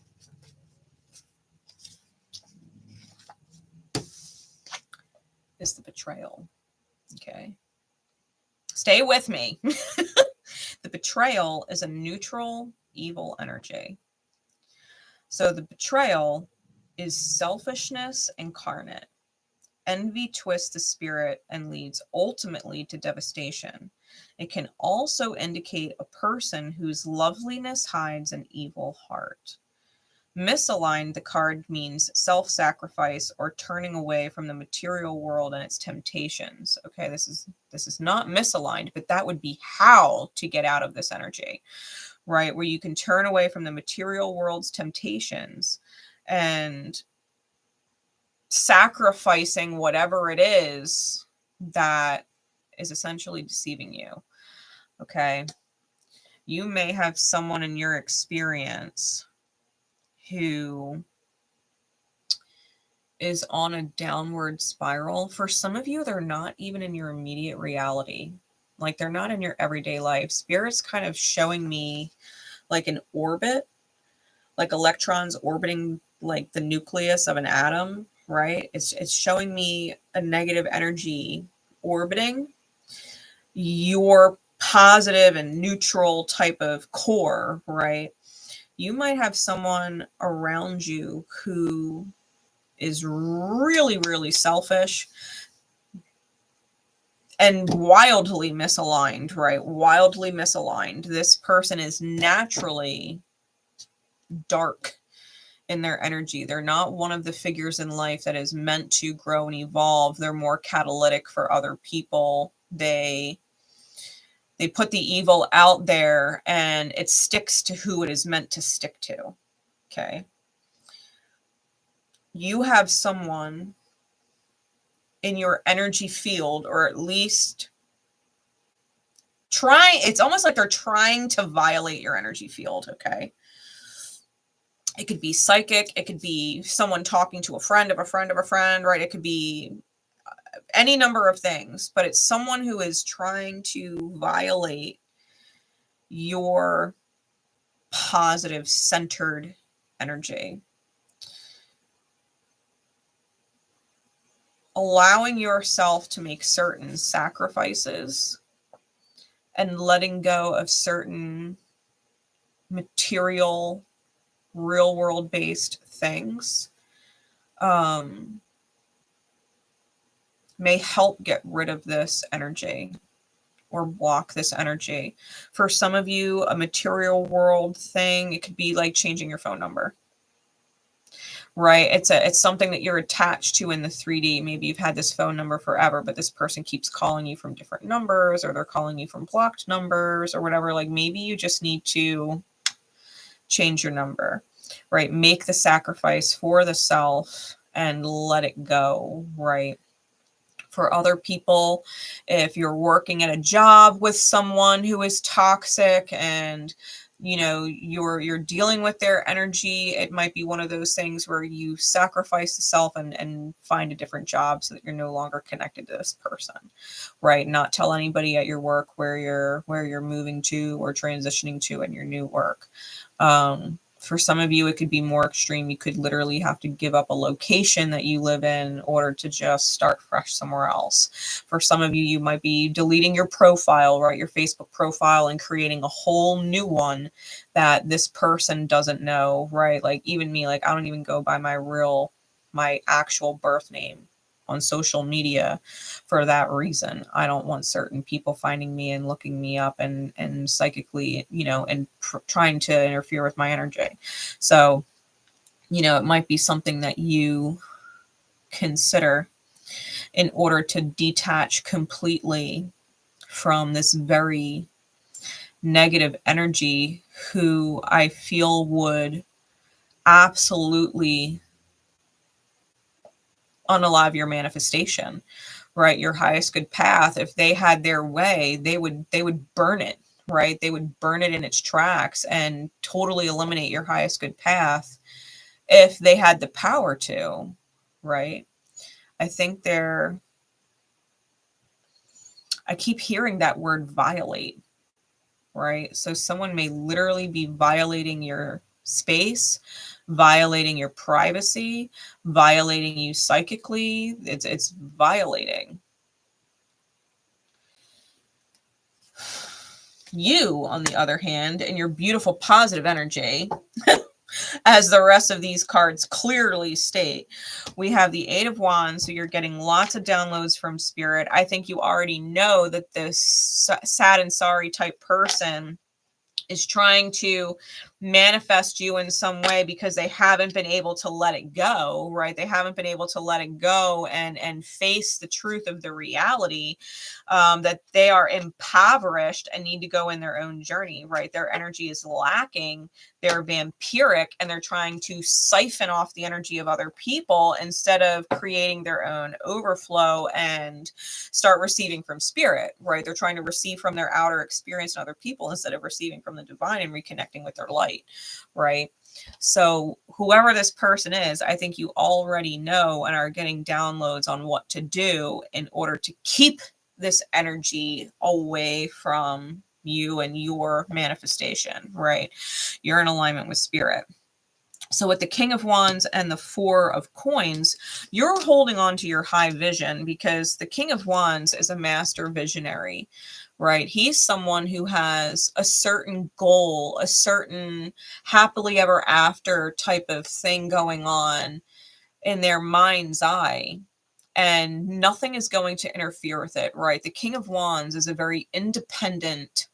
Is the Betrayal. Okay. Stay with me. The Betrayal is a neutral evil energy. So the Betrayal is selfishness incarnate. Envy twists the spirit and leads ultimately to devastation. It can also indicate a person whose loveliness hides an evil heart. Misaligned, the card means self-sacrifice or turning away from the material world and its temptations. Okay, this is not misaligned, but that would be how to get out of this energy, right? Where you can turn away from the material world's temptations and sacrificing whatever it is that is essentially deceiving you. Okay. You may have someone in your experience who is on a downward spiral. For some of you, they're not even in your immediate reality. Like they're not in your everyday life. Spirit's kind of showing me like an orbit, like electrons orbiting like the nucleus of an atom, right? It's showing me a negative energy orbiting your positive and neutral type of core, right? You might have someone around you who is really, really selfish and wildly misaligned, right? Wildly misaligned. This person is naturally dark in their energy. They're not one of the figures in life that is meant to grow and evolve. They're more catalytic for other people. They put the evil out there and it sticks to who it is meant to stick to. Okay. You have someone in your energy field, or at least it's almost like they're trying to violate your energy field. Okay. It could be psychic. It could be someone talking to a friend of a friend of a friend, right? It could be any number of things, but it's someone who is trying to violate your positive centered energy. Allowing yourself to make certain sacrifices and letting go of certain material, real world based things may help get rid of this energy or block this energy. For some of you, a material world thing, it could be like changing your phone number, right? It's something that you're attached to in the 3D. Maybe you've had this phone number forever, but this person keeps calling you from different numbers, or they're calling you from blocked numbers or whatever. Like maybe you just need to change your number, right? Make the sacrifice for the self and let it go, right? For other people, if you're working at a job with someone who is toxic and you know you're dealing with their energy, it might be one of those things where you sacrifice the self and find a different job so that you're no longer connected to this person, right? Not tell anybody at your work where you're moving to or transitioning to in your new work. For some of you, it could be more extreme. You could literally have to give up a location that you live in order to just start fresh somewhere else. For some of you, you might be deleting your profile, right? Your Facebook profile, and creating a whole new one that this person doesn't know, right? Like even me, like I don't even go by my actual birth name on social media for that reason. I don't want certain people finding me and looking me up and psychically, you know, and trying to interfere with my energy. So, you know, it might be something that you consider in order to detach completely from this very negative energy who I feel would absolutely unalive your manifestation, right? Your highest good path. If they had their way, they would burn it, right? They would burn it in its tracks and totally eliminate your highest good path if they had the power to, right? I think I keep hearing that word violate, right? So someone may literally be violating your space, violating your privacy, violating you psychically. It's violating. You, on the other hand, and your beautiful positive energy, as the rest of these cards clearly state, we have the Eight of Wands, so you're getting lots of downloads from Spirit. I think you already know that this sad and sorry type person is trying to manifest you in some way because they haven't been able to let it go, right? They haven't been able to let it go and face the truth of the reality that they are impoverished and need to go in their own journey, right? Their energy is lacking. They're vampiric and they're trying to siphon off the energy of other people instead of creating their own overflow and start receiving from Spirit, right? They're trying to receive from their outer experience and other people instead of receiving from the divine and reconnecting with their light. light, right? So whoever this person is, I think you already know and are getting downloads on what to do in order to keep this energy away from you and your manifestation, right? You're in alignment with spirit. So with the King of Wands and the Four of Coins, you're holding on to your high vision, because the King of Wands is a master visionary, right? He's someone who has a certain goal, a certain happily ever after type of thing going on in their mind's eye, and nothing is going to interfere with it, right? The King of Wands is a very independent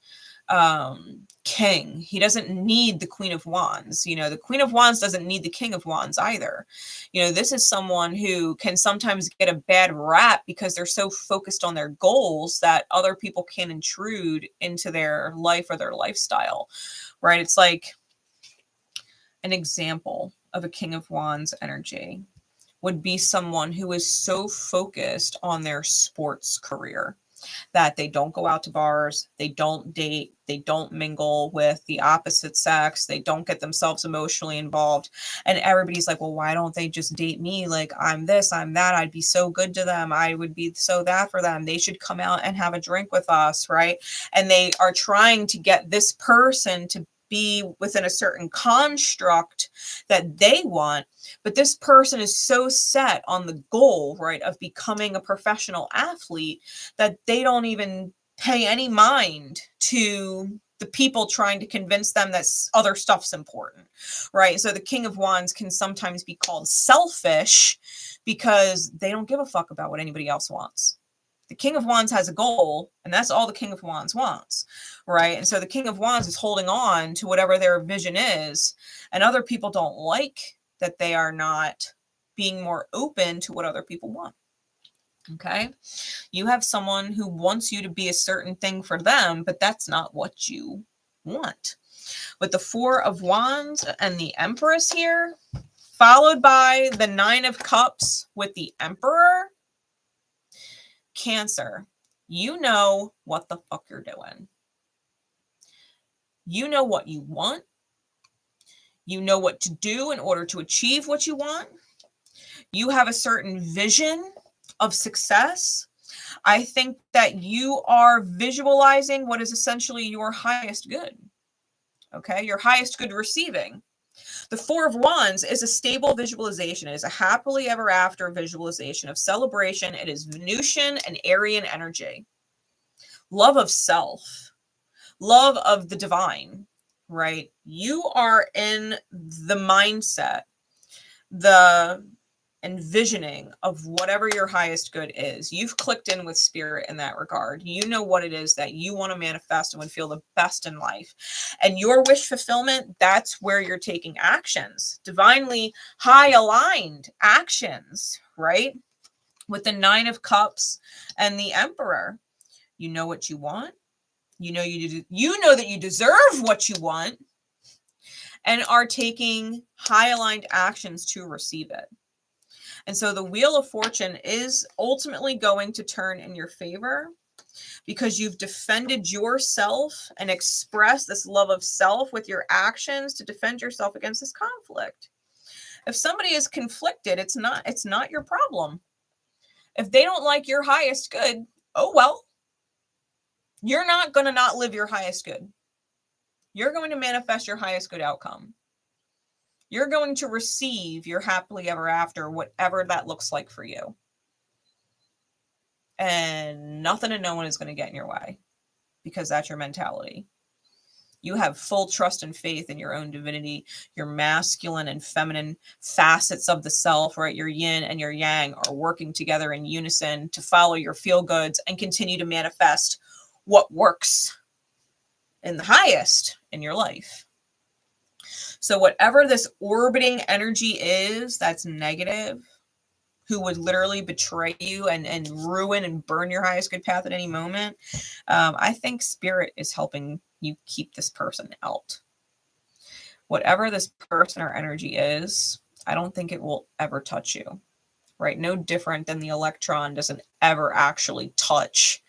king. He doesn't need the Queen of Wands. You know, the Queen of Wands doesn't need the King of Wands either. You know, this is someone who can sometimes get a bad rap because they're so focused on their goals that other people can intrude into their life or their lifestyle, right? It's like an example of a King of Wands energy would be someone who is so focused on their sports career that they don't go out to bars, they don't date, they don't mingle with the opposite sex, they don't get themselves emotionally involved. And everybody's like, well, why don't they just date me? Like, I'm this, I'm that, I'd be so good to them, I would be so that for them, they should come out and have a drink with us, right? And they are trying to get this person to be within a certain construct that they want, but this person is so set on the goal, right, of becoming a professional athlete that they don't even pay any mind to the people trying to convince them that other stuff's important, right? So the King of Wands can sometimes be called selfish because they don't give a fuck about what anybody else wants. The King of Wands has a goal, and that's all the King of Wands wants, right? And so the King of Wands is holding on to whatever their vision is, and other people don't like that they are not being more open to what other people want, okay? You have someone who wants you to be a certain thing for them, but that's not what you want. With the Four of Wands and the Empress here, followed by the Nine of Cups with the Emperor, Cancer, you know what the fuck you're doing. You know what you want. You know what to do in order to achieve what you want. You have a certain vision of success. I think that you are visualizing what is essentially your highest good. Okay, your highest good receiving. The Four of Wands is a stable visualization. It is a happily ever after visualization of celebration. It is Venusian and Aryan energy. Love of self. Love of the divine, right? You are in the mindset, the envisioning of whatever your highest good is. You've clicked in with spirit in that regard. You know what it is that you want to manifest and would feel the best in life. And your wish fulfillment, that's where you're taking actions, divinely high aligned actions, right? With the Nine of Cups and the Emperor, you know what you want. You know that you deserve what you want, and are taking high aligned actions to receive it. And so the Wheel of Fortune is ultimately going to turn in your favor because you've defended yourself and expressed this love of self with your actions to defend yourself against this conflict. If somebody is conflicted, it's not your problem. If they don't like your highest good, oh well. You're not going to not live your highest good. You're going to manifest your highest good outcome. You're going to receive your happily ever after, whatever that looks like for you. And nothing and no one is going to get in your way because that's your mentality. You have full trust and faith in your own divinity. Your masculine and feminine facets of the self, right? Your yin and your yang are working together in unison to follow your feel goods and continue to manifest what works in the highest in your life. So whatever this orbiting energy is that's negative, who would literally betray you and ruin and burn your highest good path at any moment, I think spirit is helping you keep this person out. Whatever this person or energy is, I don't think it will ever touch you, right? No different than the electron doesn't ever actually touch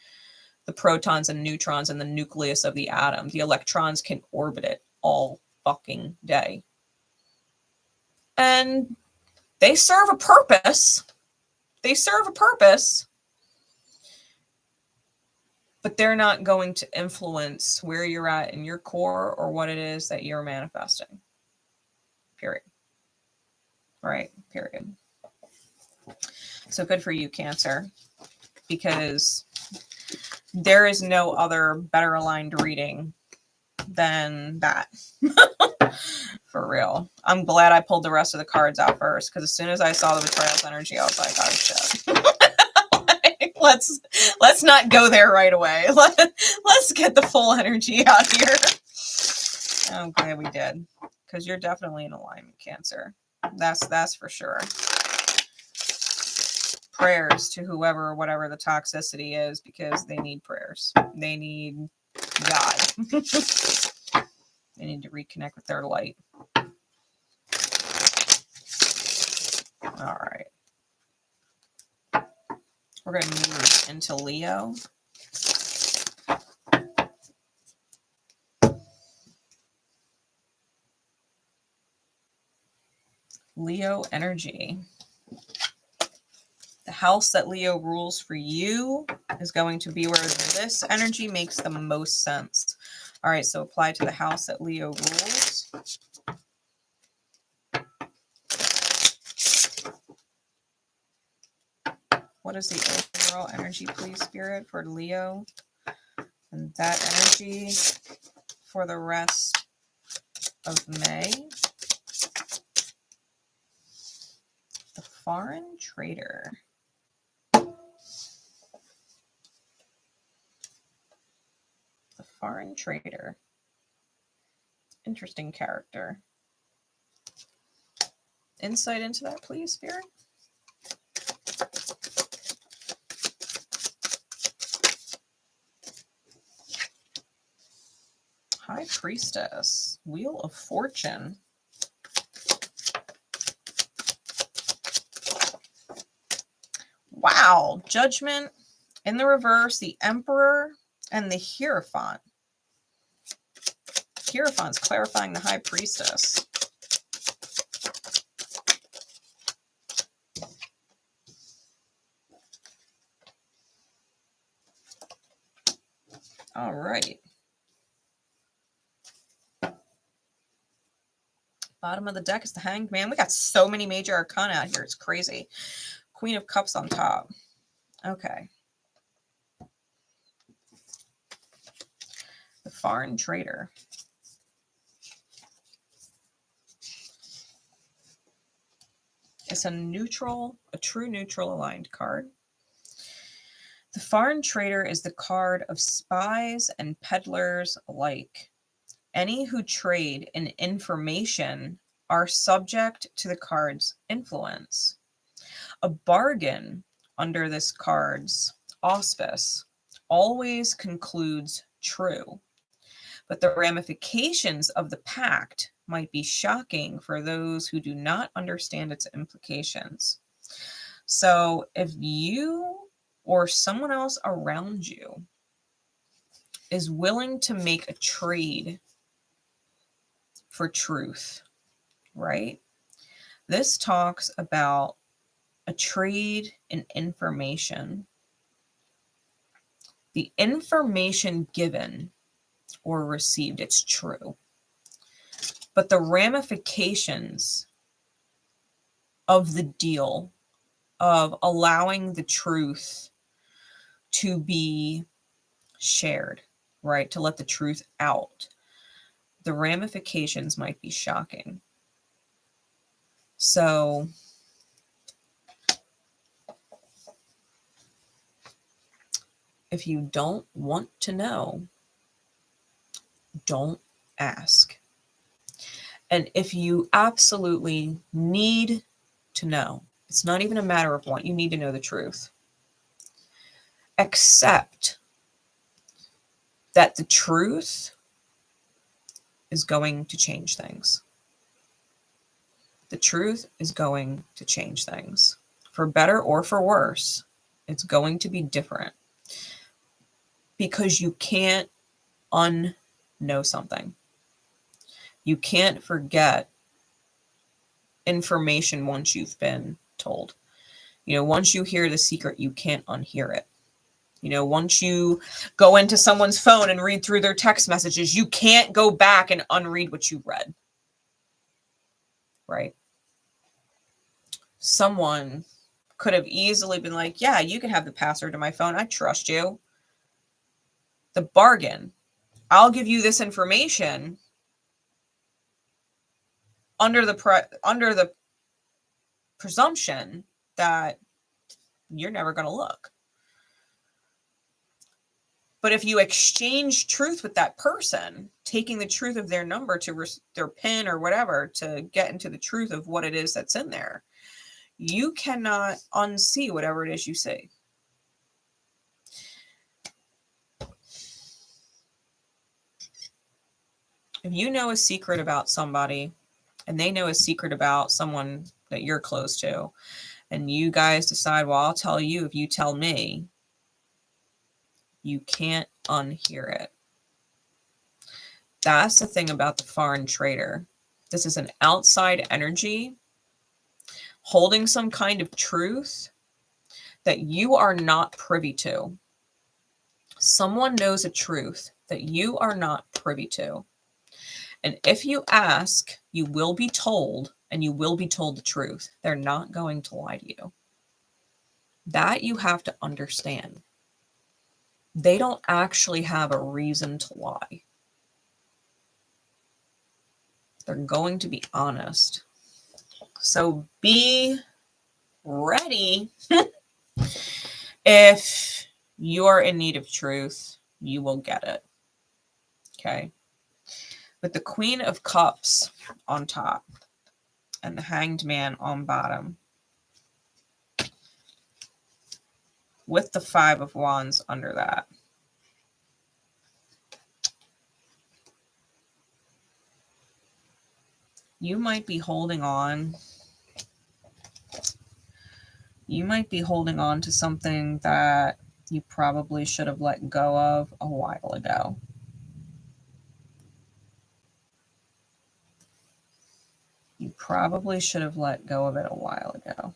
the protons and neutrons in the nucleus of the atom. The electrons can orbit it all fucking day. And they serve a purpose. They serve a purpose. But they're not going to influence where you're at in your core or what it is that you're manifesting. Period. Right? Period. So good for you, Cancer. Because there is no other better aligned reading than that. For real. I'm glad I pulled the rest of the cards out first, because as soon as I saw the betrayal's energy, I was like, oh shit. Let's not go there right away. Let's get the full energy out here. I'm glad we did, because you're definitely in alignment, Cancer. That's for sure. Prayers to whoever, whatever the toxicity is, because they need prayers. They need God. They need to reconnect with their light. All right. We're going to move into Leo. Leo energy. The house that Leo rules for you is going to be where this energy makes the most sense. All right, so apply to the house that Leo rules. What is the overall energy, please, Spirit, for Leo? And that energy for the rest of May. The foreign trader. The foreign trader. Interesting character. Insight into that, please, Spirit. High Priestess. Wheel of Fortune. Wow. Judgment. In the reverse, the Emperor and the Hierophant. Hierophant's clarifying the High Priestess. All right. Bottom of the deck is the Hanged Man. We got so many major arcana out here. It's crazy. Queen of Cups on top. Okay. The foreign trader. It's a neutral, a true neutral aligned card. The foreign trader is the card of spies and peddlers alike. Any who trade in information are subject to the card's influence. A bargain under this card's auspice always concludes true, but the ramifications of the pact might be shocking for those who do not understand its implications. So if you or someone else around you is willing to make a trade for truth, right? This talks about a trade in information. The information given or received, it's true. But the ramifications of the deal, of allowing the truth to be shared, right? To let the truth out. The ramifications might be shocking. So if you don't want to know, don't ask. And if you absolutely need to know, it's not even a matter of want, you need to know the truth. Accept that the truth is going to change things. The truth is going to change things. For better or for worse, it's going to be different. Because you can't unknow something. You can't forget information once you've been told. You know, once you hear the secret, you can't unhear it. You know, once you go into someone's phone and read through their text messages, you can't go back and unread what you read. Right? Someone could have easily been like, yeah, you can have the password to my phone. I trust you. The bargain. I'll give you this information under the presumption that you're never going to look. But if you exchange truth with that person, taking the truth of their number to their PIN or whatever to get into the truth of what it is that's in there, you cannot unsee whatever it is you see. If you know a secret about somebody and they know a secret about someone that you're close to, and you guys decide, well, I'll tell you if you tell me, you can't unhear it. That's the thing about the foreign trader. This is an outside energy holding some kind of truth that you are not privy to. Someone knows a truth that you are not privy to. And if you ask, you will be told, and you will be told the truth. They're not going to lie to you. That you have to understand. They don't actually have a reason to lie. They're going to be honest. So be ready. If you're in need of truth, you will get it. Okay. With the Queen of Cups on top and the Hanged Man on bottom, with the Five of Wands under that. You might be holding on. You might be holding on to something that you probably should have let go of a while ago. You probably should have let go of it a while ago.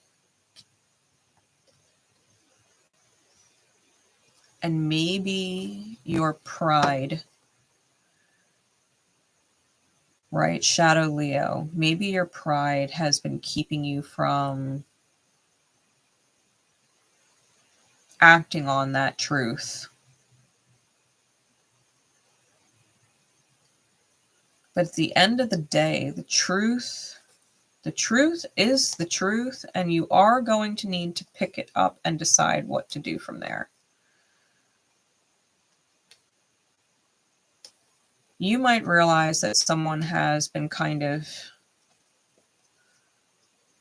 And maybe your pride, right? Shadow Leo. Maybe your pride has been keeping you from acting on that truth. But at the end of the day, the truth is the truth, and you are going to need to pick it up and decide what to do from there. You might realize that someone has been kind of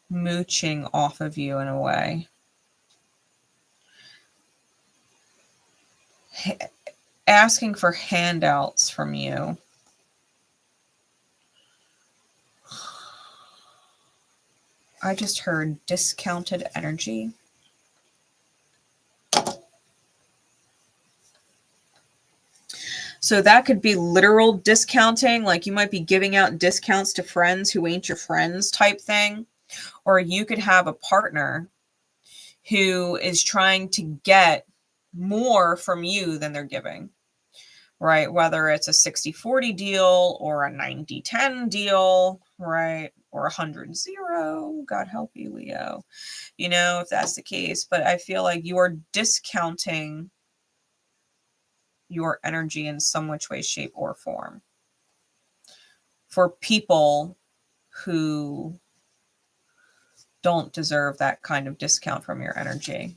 mooching off of you in a way. Asking for handouts from you. I just heard discounted energy. So that could be literal discounting, like you might be giving out discounts to friends who ain't your friends type thing. Or you could have a partner who is trying to get more from you than they're giving, right? Whether it's a 60-40 deal or a 90-10 deal, right? Or 100-0, God help you, Leo, you know, if that's the case. But I feel like you are discounting your energy in some which way, shape, or form for people who don't deserve that kind of discount from your energy.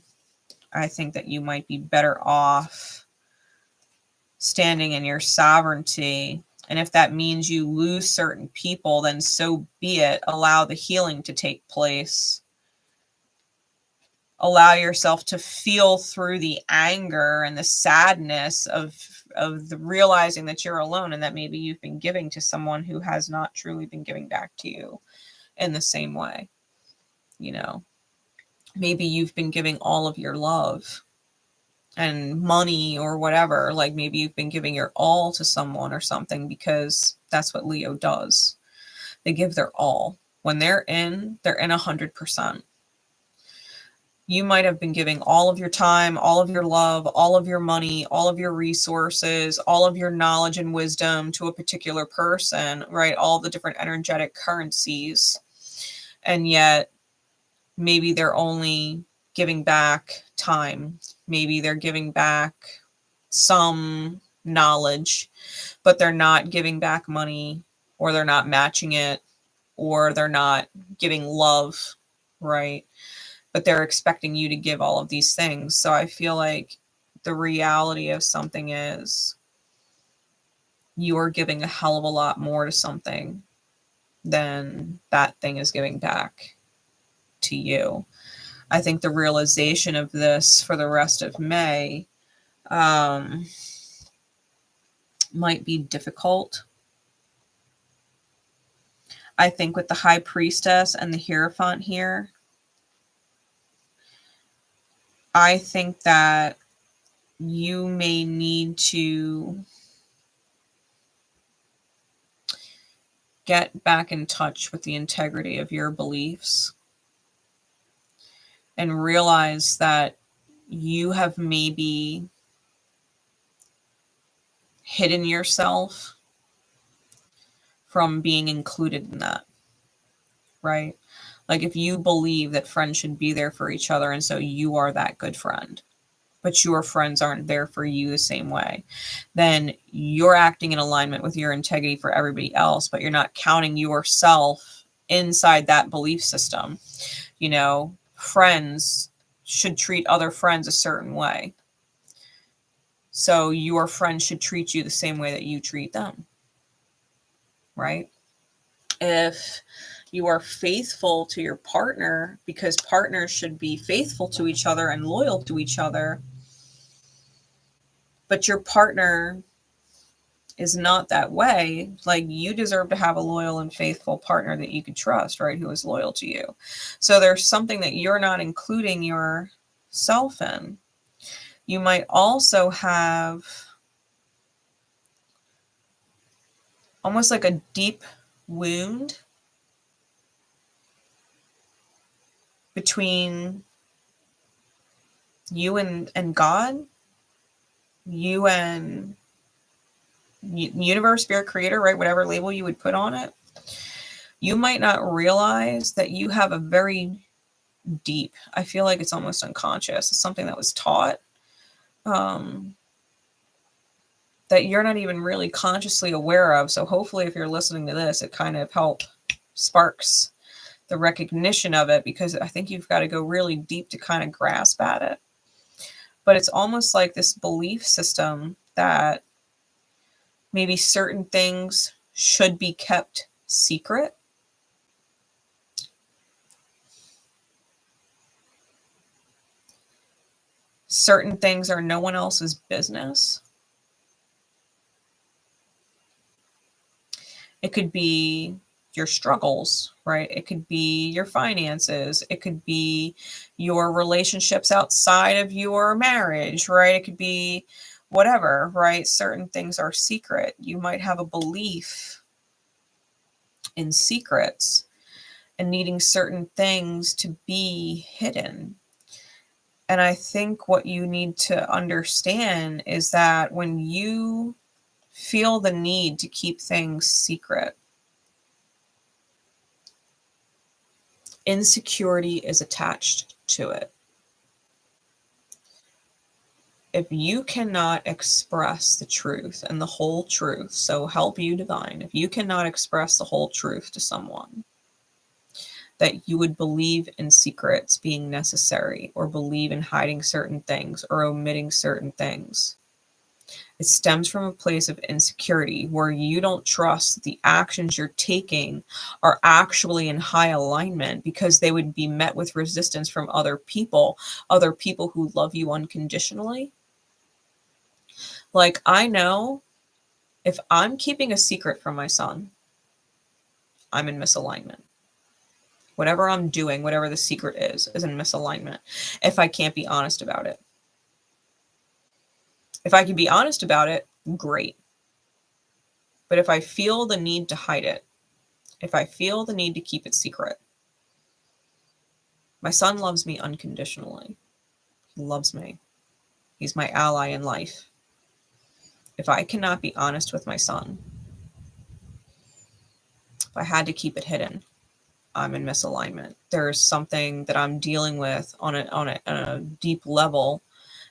I think that you might be better off standing in your sovereignty. And if that means you lose certain people, then so be it. Allow the healing to take place. Allow yourself to feel through the anger and the sadness of the realizing that you're alone and that maybe you've been giving to someone who has not truly been giving back to you in the same way. You know, maybe you've been giving all of your love and money or whatever. Like maybe you've been giving your all to someone or something because That's what Leo does. They give their all. When they're in 100%. You might have been giving all of your time, all of your love, all of your money, all of your resources, all of your knowledge and wisdom to a particular person, right? All the different energetic currencies. And yet maybe they're only giving back time. Maybe they're giving back some knowledge, but they're not giving back money, or they're not matching it, or they're not giving love, right? But they're expecting you to give all of these things. So I feel like the reality of something is you are giving a hell of a lot more to something than that thing is giving back to you. I think the realization of this for the rest of May might be difficult. I think with the High Priestess and the Hierophant here, I think that you may need to get back in touch with the integrity of your beliefs and realize that you have maybe hidden yourself from being included in that, right? Like if you believe that friends should be there for each other, and so you are that good friend, but your friends aren't there for you the same way, then you're acting in alignment with your integrity for everybody else, but you're not counting yourself inside that belief system. You know, friends should treat other friends a certain way. So your friends should treat you the same way that you treat them, right? If you are faithful to your partner, because partners should be faithful to each other and loyal to each other, but your partner is not that way, like you deserve to have a loyal and faithful partner that you can trust, right? Who is loyal to you. So there's something that you're not including yourself in. You might also have almost like a deep wound between you and God, you and universe, spirit, creator, right? Whatever label you would put on it. You might not realize that you have a very deep, I feel like it's almost unconscious. It's something that was taught, that you're not even really consciously aware of. So hopefully if you're listening to this, it kind of sparks the recognition of it, because I think you've got to go really deep to kind of grasp at it. But it's almost like this belief system that maybe certain things should be kept secret. Certain things are no one else's business. It could be your struggles, right? It could be your finances. It could be your relationships outside of your marriage, right? It could be whatever, right? Certain things are secret. You might have a belief in secrets and needing certain things to be hidden. And I think what you need to understand is that when you feel the need to keep things secret, insecurity is attached to it. If you cannot express the truth and the whole truth, so help you divine, if you cannot express the whole truth to someone, that you would believe in secrets being necessary, or believe in hiding certain things or omitting certain things, it stems from a place of insecurity where you don't trust that the actions you're taking are actually in high alignment, because they would be met with resistance from other people who love you unconditionally. Like, I know if I'm keeping a secret from my son, I'm in misalignment. Whatever I'm doing, whatever the secret is in misalignment if I can't be honest about it. If I can be honest about it, great. But if I feel the need to hide it, if I feel the need to keep it secret, my son loves me unconditionally. He loves me. He's my ally in life. If I cannot be honest with my son, if I had to keep it hidden, I'm in misalignment. There's something that I'm dealing with on a deep level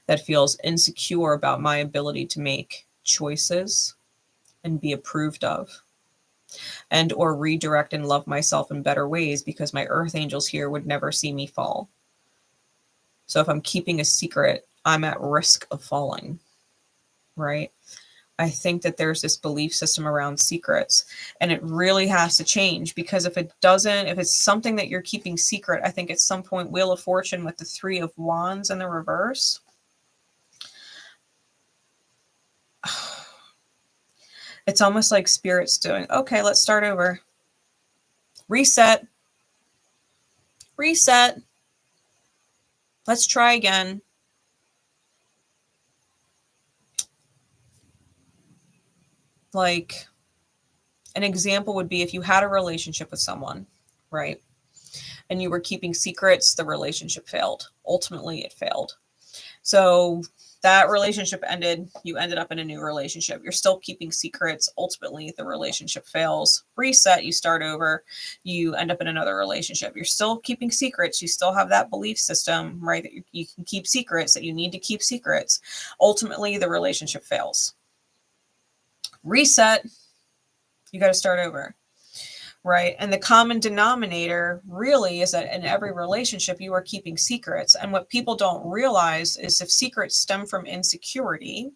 that feels insecure about my ability to make choices and be approved of, and or redirect and love myself in better ways, because my earth angels here would never see me fall. So if I'm keeping a secret, I'm at risk of falling, right? I think that there's this belief system around secrets, and it really has to change, because if it's something that you're keeping secret, I think at some point, Wheel of Fortune with the 3 of Wands in the reverse, it's almost like Spirit's doing, okay, let's start over. Reset. Let's try again. Like, an example would be if you had a relationship with someone, right? And you were keeping secrets, the relationship failed. Ultimately, it failed. So that relationship ended. You ended up in a new relationship. You're still keeping secrets. Ultimately, the relationship fails. Reset, you start over. You end up in another relationship. You're still keeping secrets. You still have that belief system, right? That you can keep secrets, that you need to keep secrets. Ultimately, the relationship fails. Reset, you got to start over, right? And the common denominator really is that in every relationship, you are keeping secrets. And what people don't realize is if secrets stem from insecurity,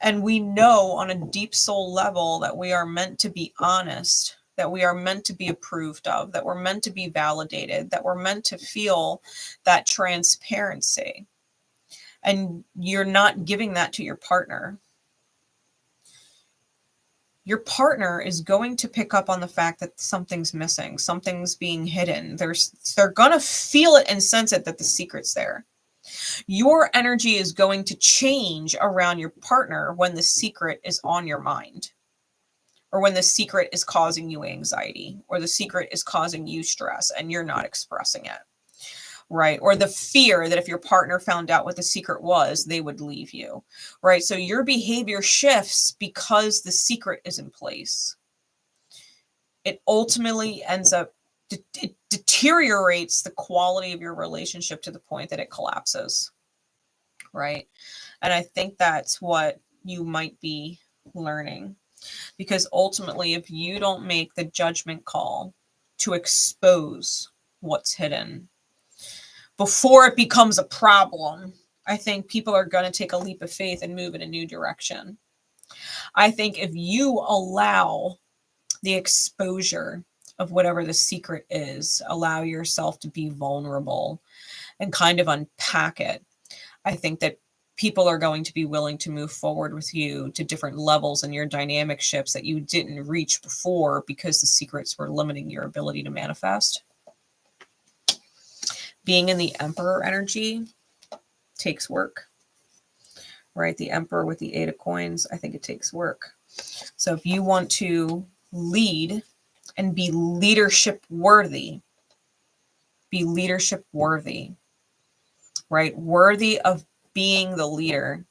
and we know on a deep soul level that we are meant to be honest, that we are meant to be approved of, that we're meant to be validated, that we're meant to feel that transparency, and you're not giving that to your partner, your partner is going to pick up on the fact that something's missing, something's being hidden. They're going to feel it and sense it, that the secret's there. Your energy is going to change around your partner when the secret is on your mind, or when the secret is causing you anxiety, or the secret is causing you stress and you're not expressing it, right? Or the fear that if your partner found out what the secret was, they would leave you, right? So your behavior shifts because the secret is in place. It ultimately ends up, it deteriorates the quality of your relationship to the point that it collapses, right? And I think that's what you might be learning, because ultimately, if you don't make the judgment call to expose what's hidden before it becomes a problem, I think people are going to take a leap of faith and move in a new direction. I think if you allow the exposure of whatever the secret is, allow yourself to be vulnerable and kind of unpack it, I think that people are going to be willing to move forward with you to different levels in your dynamic shifts that you didn't reach before, because the secrets were limiting your ability to manifest. Being in the Emperor energy takes work, right? The Emperor with the 8 of coins, I think it takes work. So if you want to lead and be leadership worthy, right? Worthy of being the leader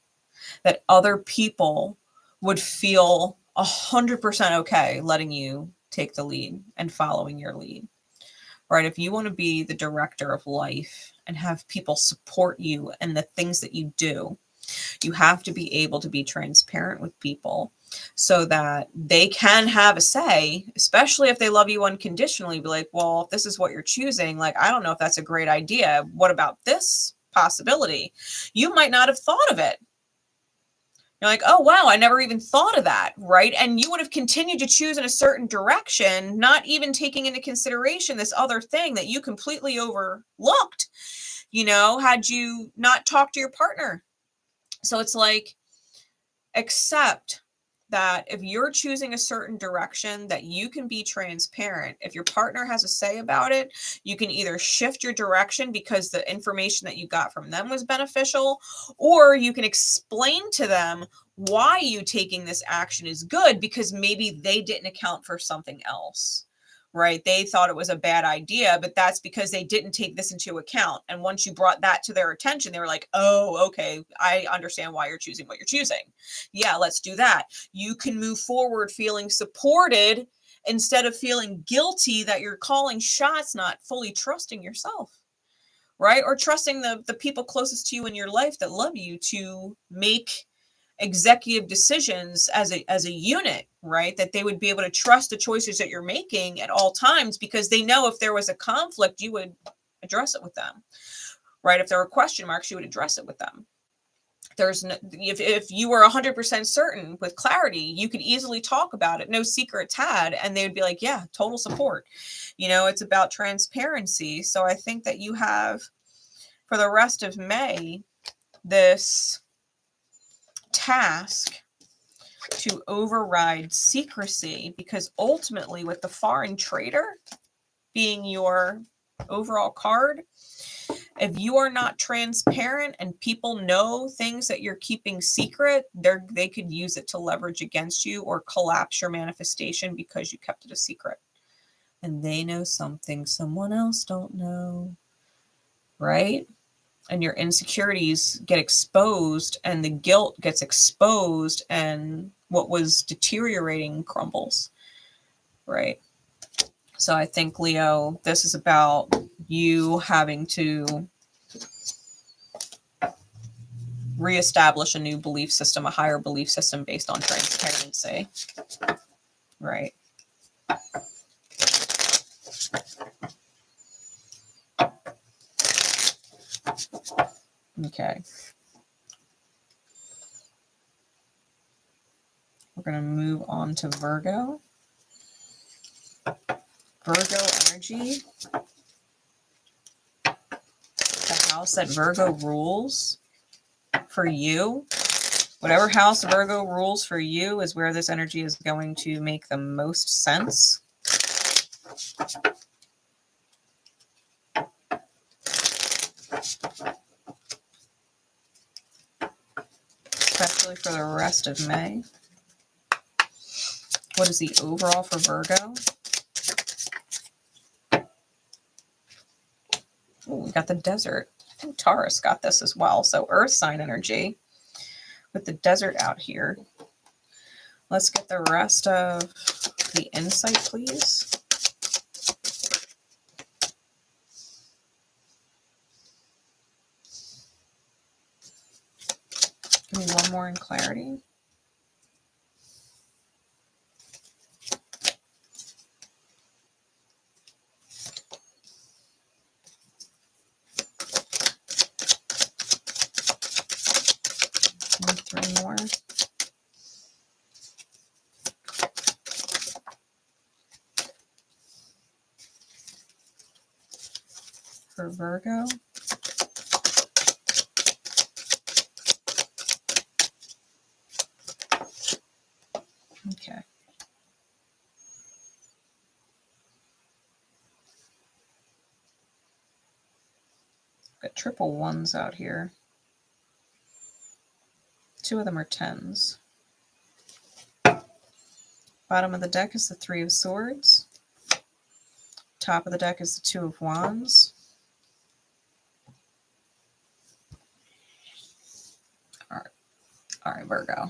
that other people would feel 100% okay letting you take the lead and following your lead. Right? If you want to be the director of life and have people support you and the things that you do, you have to be able to be transparent with people so that they can have a say, especially if they love you unconditionally. Be like, well, if this is what you're choosing, like, I don't know if that's a great idea. What about this possibility? You might not have thought of it. You're like, oh, wow, I never even thought of that, right? And you would have continued to choose in a certain direction, not even taking into consideration this other thing that you completely overlooked, had you not talked to your partner. So it's like, accept that if you're choosing a certain direction, that you can be transparent. If your partner has a say about it, you can either shift your direction because the information that you got from them was beneficial, or you can explain to them why you taking this action is good, because maybe they didn't account for something else, right? They thought it was a bad idea, but that's because they didn't take this into account. And once you brought that to their attention, they were like, oh, okay, I understand why you're choosing what you're choosing. Yeah, let's do that. You can move forward feeling supported instead of feeling guilty that you're calling shots, not fully trusting yourself, right? Or trusting the people closest to you in your life that love you to make executive decisions as a unit, right? That they would be able to trust the choices that you're making at all times, because they know if there was a conflict, you would address it with them, right? If there were question marks, you would address it with them. There's no, if you were 100% certain with clarity, you could easily talk about it, no secrets had, and they would be like, yeah, total support. You know, it's about transparency. So I think that you have, for the rest of May, this task to override secrecy, because ultimately with the foreign trader being your overall card, if you are not transparent and people know things that you're keeping secret, they could use it to leverage against you or collapse your manifestation because you kept it a secret. And they know something someone else don't know, right? And your insecurities get exposed and the guilt gets exposed and what was deteriorating crumbles, right? So I think, Leo, this is about you having to reestablish a new belief system, a higher belief system based on transparency, right? Okay. We're going to move on to Virgo. Virgo energy. The house that Virgo rules for you. Whatever house Virgo rules for you is where this energy is going to make the most sense. Especially for the rest of May. What is the overall for Virgo? Oh, we got the desert. I think Taurus got this as well. So earth sign energy with the desert out here. Let's get the rest of the insight, please. Give me one more in clarity. And three more. For Virgo. Okay. Got triple ones out here. Two of them are tens. Bottom of the deck is the Three of Swords. Top of the deck is the Two of Wands. All right, Virgo.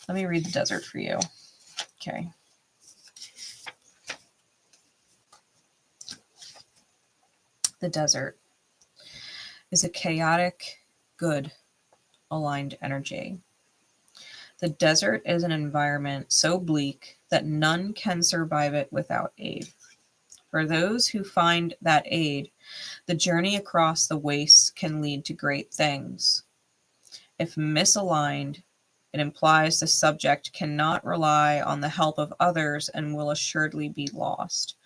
Let me read the desert for you. Okay. The desert is a chaotic, good, aligned energy. The desert is an environment so bleak that none can survive it without aid. For those who find that aid, the journey across the wastes can lead to great things. If misaligned, it implies the subject cannot rely on the help of others and will assuredly be lost.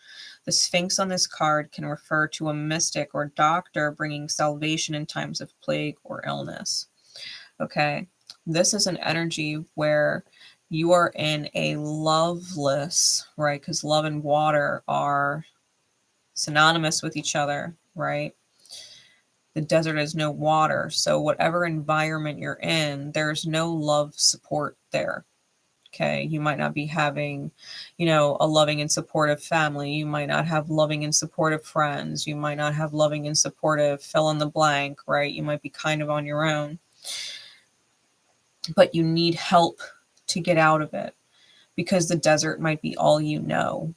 The Sphinx on this card can refer to a mystic or doctor bringing salvation in times of plague or illness. Okay, this is an energy where you are in a loveless, right? Because love and water are synonymous with each other, right? The desert is no water. So whatever environment you're in, there's no love support there. Okay. You might not be having, you know, a loving and supportive family. You might not have loving and supportive friends. You might not have loving and supportive fill in the blank, right? You might be kind of on your own, but you need help to get out of it because the desert might be all you know,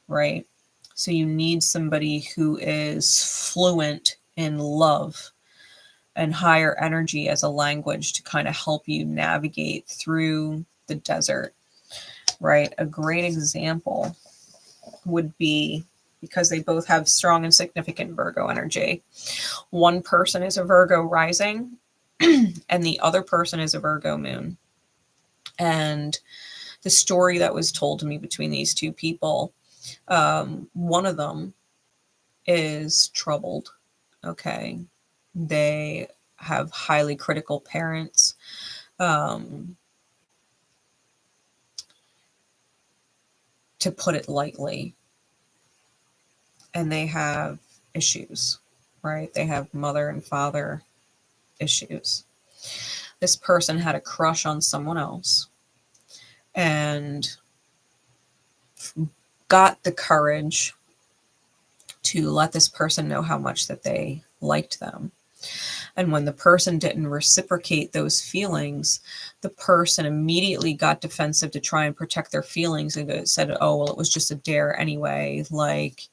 right? So you need somebody who is fluent in love and higher energy as a language to kind of help you navigate through the desert, right? A great example would be, because they both have strong and significant Virgo energy. One person is a Virgo rising and the other person is a Virgo moon. And the story that was told to me between these two people, one of them is troubled. Okay. They have highly critical parents. To put it lightly. And they have issues, right? They have mother and father issues. This person had a crush on someone else and got the courage to let this person know how much that they liked them. And when the person didn't reciprocate those feelings, the person immediately got defensive to try and protect their feelings and said, oh, well, it was just a dare anyway, like,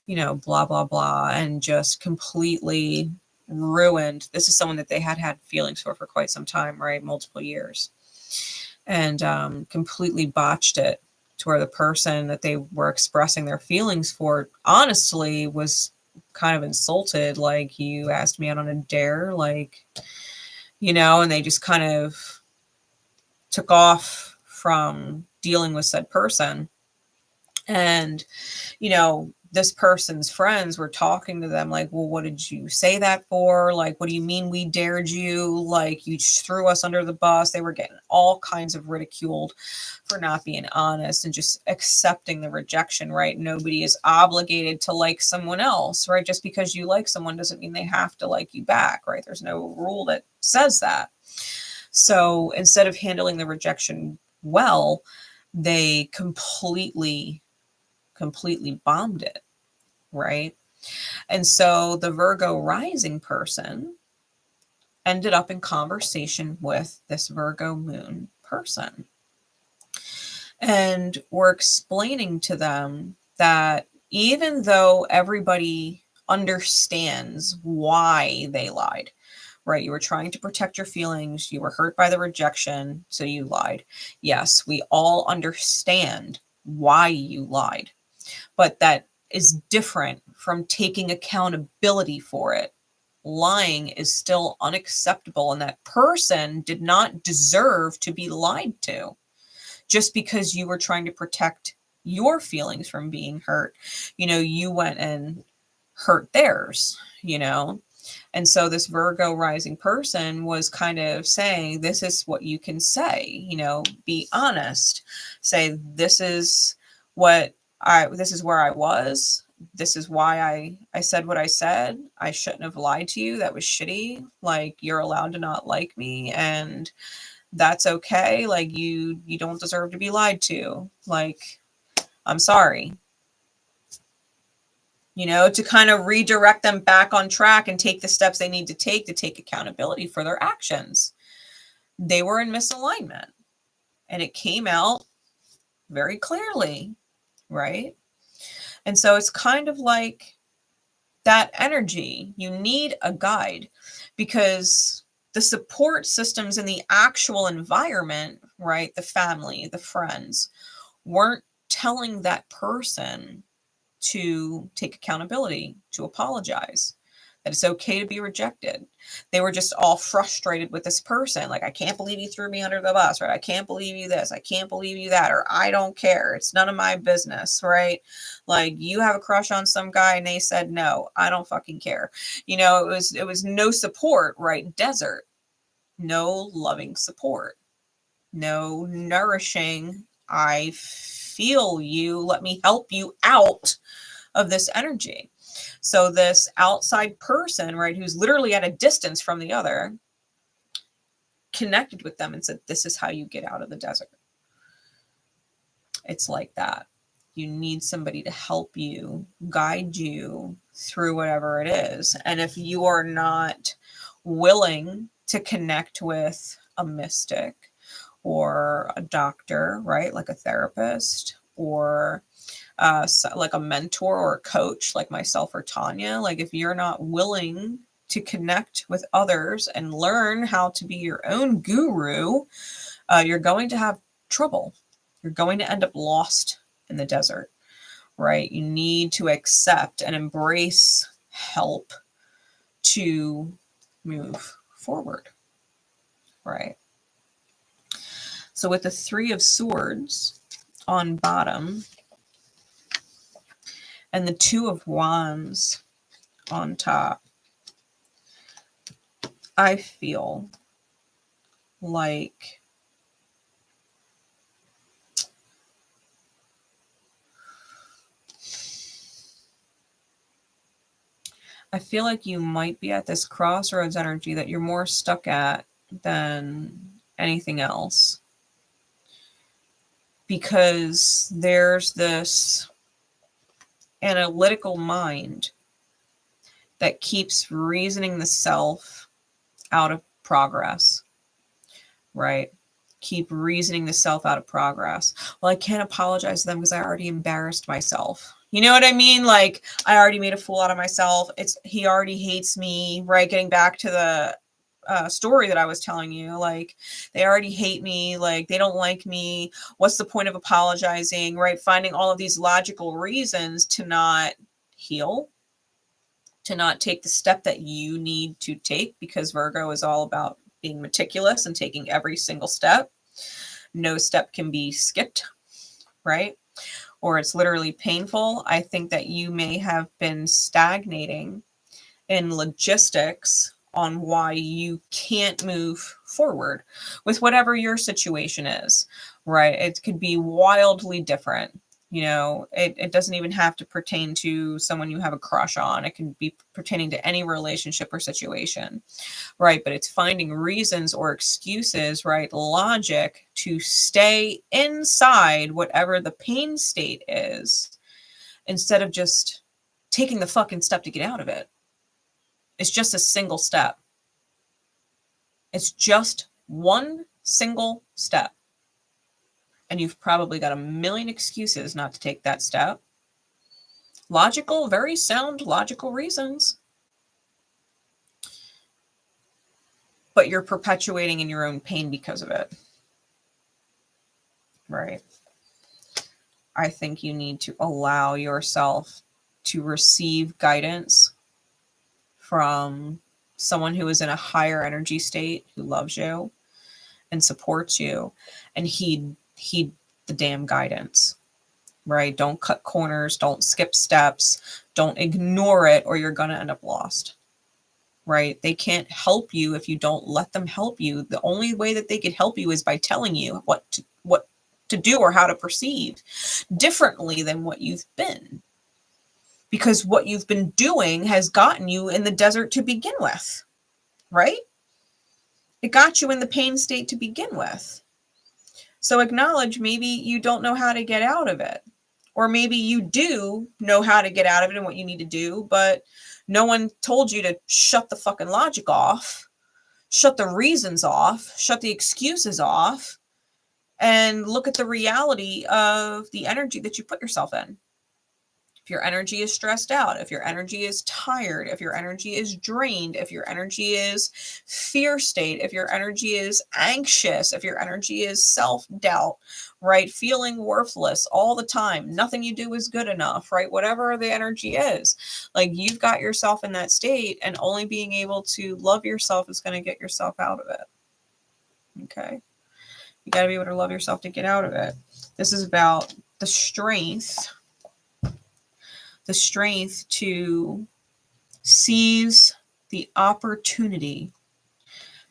you know, blah, blah, blah, and just completely ruined. This is someone that they had feelings for quite some time, right? Multiple years. And completely botched it to where the person that they were expressing their feelings for honestly was kind of insulted, like, you asked me out on a dare, like, you know, and they just kind of took off from dealing with said person. And, you know, this person's friends were talking to them like, well, what did you say that for? Like, what do you mean we dared you? Like, you threw us under the bus. They were getting all kinds of ridiculed for not being honest and just accepting the rejection, right? Nobody is obligated to like someone else, right? Just because you like someone doesn't mean they have to like you back, right? There's no rule that says that. So instead of handling the rejection well, they completely bombed it, right? And so the Virgo rising person ended up in conversation with this Virgo moon person. And we're explaining to them that even though everybody understands why they lied, right? You were trying to protect your feelings. You were hurt by the rejection, so you lied. Yes, we all understand why you lied. But that is different from taking accountability for it. Lying is still unacceptable, and that person did not deserve to be lied to just because you were trying to protect your feelings from being hurt. You know, you went and hurt theirs, you know. And so this Virgo rising person was kind of saying, this is what you can say, you know, be honest, say, this is where I was. This is why I said what I said. I shouldn't have lied to you. That was shitty. Like, you're allowed to not like me, and that's okay. Like, you don't deserve to be lied to. Like, I'm sorry. You know, to kind of redirect them back on track and take the steps they need to take accountability for their actions. They were in misalignment, and it came out very clearly, right? And so it's kind of like that energy. You need a guide, because the support systems in the actual environment, right, the family, the friends, weren't telling that person to take accountability, to apologize, that it's okay to be rejected. They were just all frustrated with this person. Like, I can't believe you threw me under the bus, right? I can't believe you this. I can't believe you that. Or I don't care. It's none of my business, right? Like, you have a crush on some guy and they said no. I don't fucking care. You know, it was no support, right? Desert. No loving support. No nourishing, I feel you, let me help you out of this energy. So this outside person, right, who's literally at a distance from the other, connected with them and said, this is how you get out of the desert. It's like that. You need somebody to help you, guide you through whatever it is. And if you are not willing to connect with a mystic or a doctor, right, like a therapist, or like a mentor or a coach like myself or Tonya, like if you're not willing to connect with others and learn how to be your own guru, you're going to have trouble. You're going to end up lost in the desert, right? You need to accept and embrace help to move forward, right? So with the Three of Swords on bottom and the Two of Wands on top, I feel like you might be at this crossroads energy that you're more stuck at than anything else. Because there's this analytical mind that keeps reasoning the self out of progress, right? Keep reasoning the self out of progress. Well, I can't apologize to them because I already embarrassed myself. You know what I mean? Like, I already made a fool out of myself. He already hates me, right? Getting back to the story that I was telling you, like, they already hate me, like, they don't like me. What's the point of apologizing, right? Finding all of these logical reasons to not heal, to not take the step that you need to take, because Virgo is all about being meticulous and taking every single step. No step can be skipped, right? Or it's literally painful. I think that you may have been stagnating in logistics on why you can't move forward with whatever your situation is, right? It could be wildly different. You know, it doesn't even have to pertain to someone you have a crush on. It can be pertaining to any relationship or situation, right? But it's finding reasons or excuses, right? Logic to stay inside whatever the pain state is, instead of just taking the fucking step to get out of it. It's just a single step. It's just one single step. And you've probably got a million excuses not to take that step. Logical, very sound, logical reasons. But you're perpetuating in your own pain because of it. Right? I think you need to allow yourself to receive guidance from someone who is in a higher energy state, who loves you and supports you, and heed the damn guidance, right? Don't cut corners, don't skip steps, don't ignore it, or you're going to end up lost, right? They can't help you if you don't let them help you. The only way that they could help you is by telling you what to do or how to perceive differently than what you've been, because what you've been doing has gotten you in the desert to begin with, right? It got you in the pain state to begin with. So acknowledge maybe you don't know how to get out of it. Or maybe you do know how to get out of it and what you need to do, but no one told you to shut the fucking logic off, shut the reasons off, shut the excuses off, and look at the reality of the energy that you put yourself in. If your energy is stressed out, if your energy is tired, if your energy is drained, if your energy is fear state, if your energy is anxious, if your energy is self-doubt, right? Feeling worthless all the time. Nothing you do is good enough, right? Whatever the energy is, like, you've got yourself in that state, and only being able to love yourself is going to get yourself out of it. Okay. You got to be able to love yourself to get out of it. This is about the strength to seize the opportunity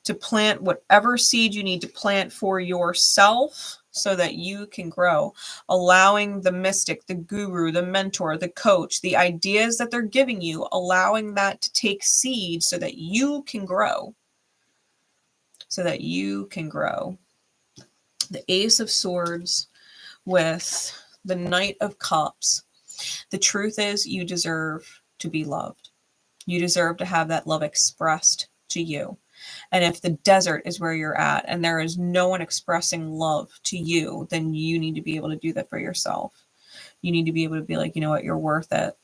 to plant whatever seed you need to plant for yourself so that you can grow. Allowing the mystic, the guru, the mentor, the coach, the ideas that they're giving you, allowing that to take seed so that you can grow. So that you can grow. The Ace of Swords with the Knight of Cups. The truth is, you deserve to be loved. You deserve to have that love expressed to you. And if the desert is where you're at and there is no one expressing love to you, then you need to be able to do that for yourself. You need to be able to be like, you know what, you're worth it.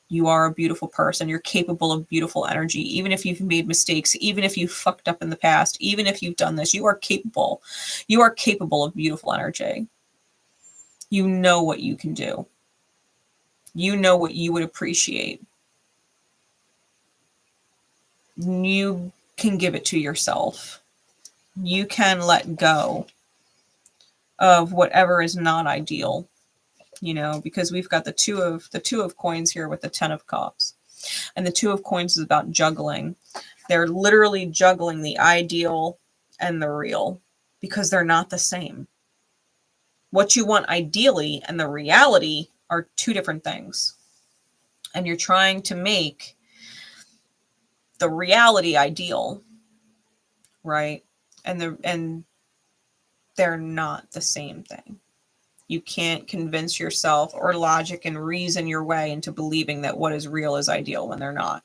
You are a beautiful person. You're capable of beautiful energy. Even if you've made mistakes, even if you've fucked up in the past, even if you've done this, you are capable. You are capable of beautiful energy. You know what you can do. You know what you would appreciate. You can give it to yourself. You can let go of whatever is not ideal, you know, because we've got the two of coins here with the 10 of cups. And the 2 of coins is about juggling. They're literally juggling the ideal and the real because they're not the same. What you want ideally and the reality are two different things. And you're trying to make the reality ideal, right? And they're not the same thing. You can't convince yourself or logic and reason your way into believing that what is real is ideal when they're not.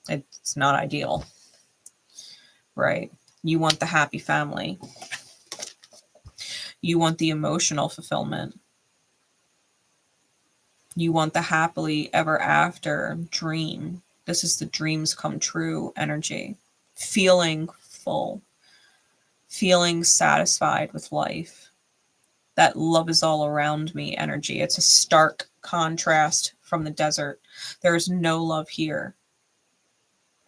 It's not ideal, right? You want the happy family. You want the emotional fulfillment. You want the happily ever after dream. This is the dreams come true energy. Feeling full. Feeling satisfied with life. That love is all around me energy. It's a stark contrast from the desert. There is no love here.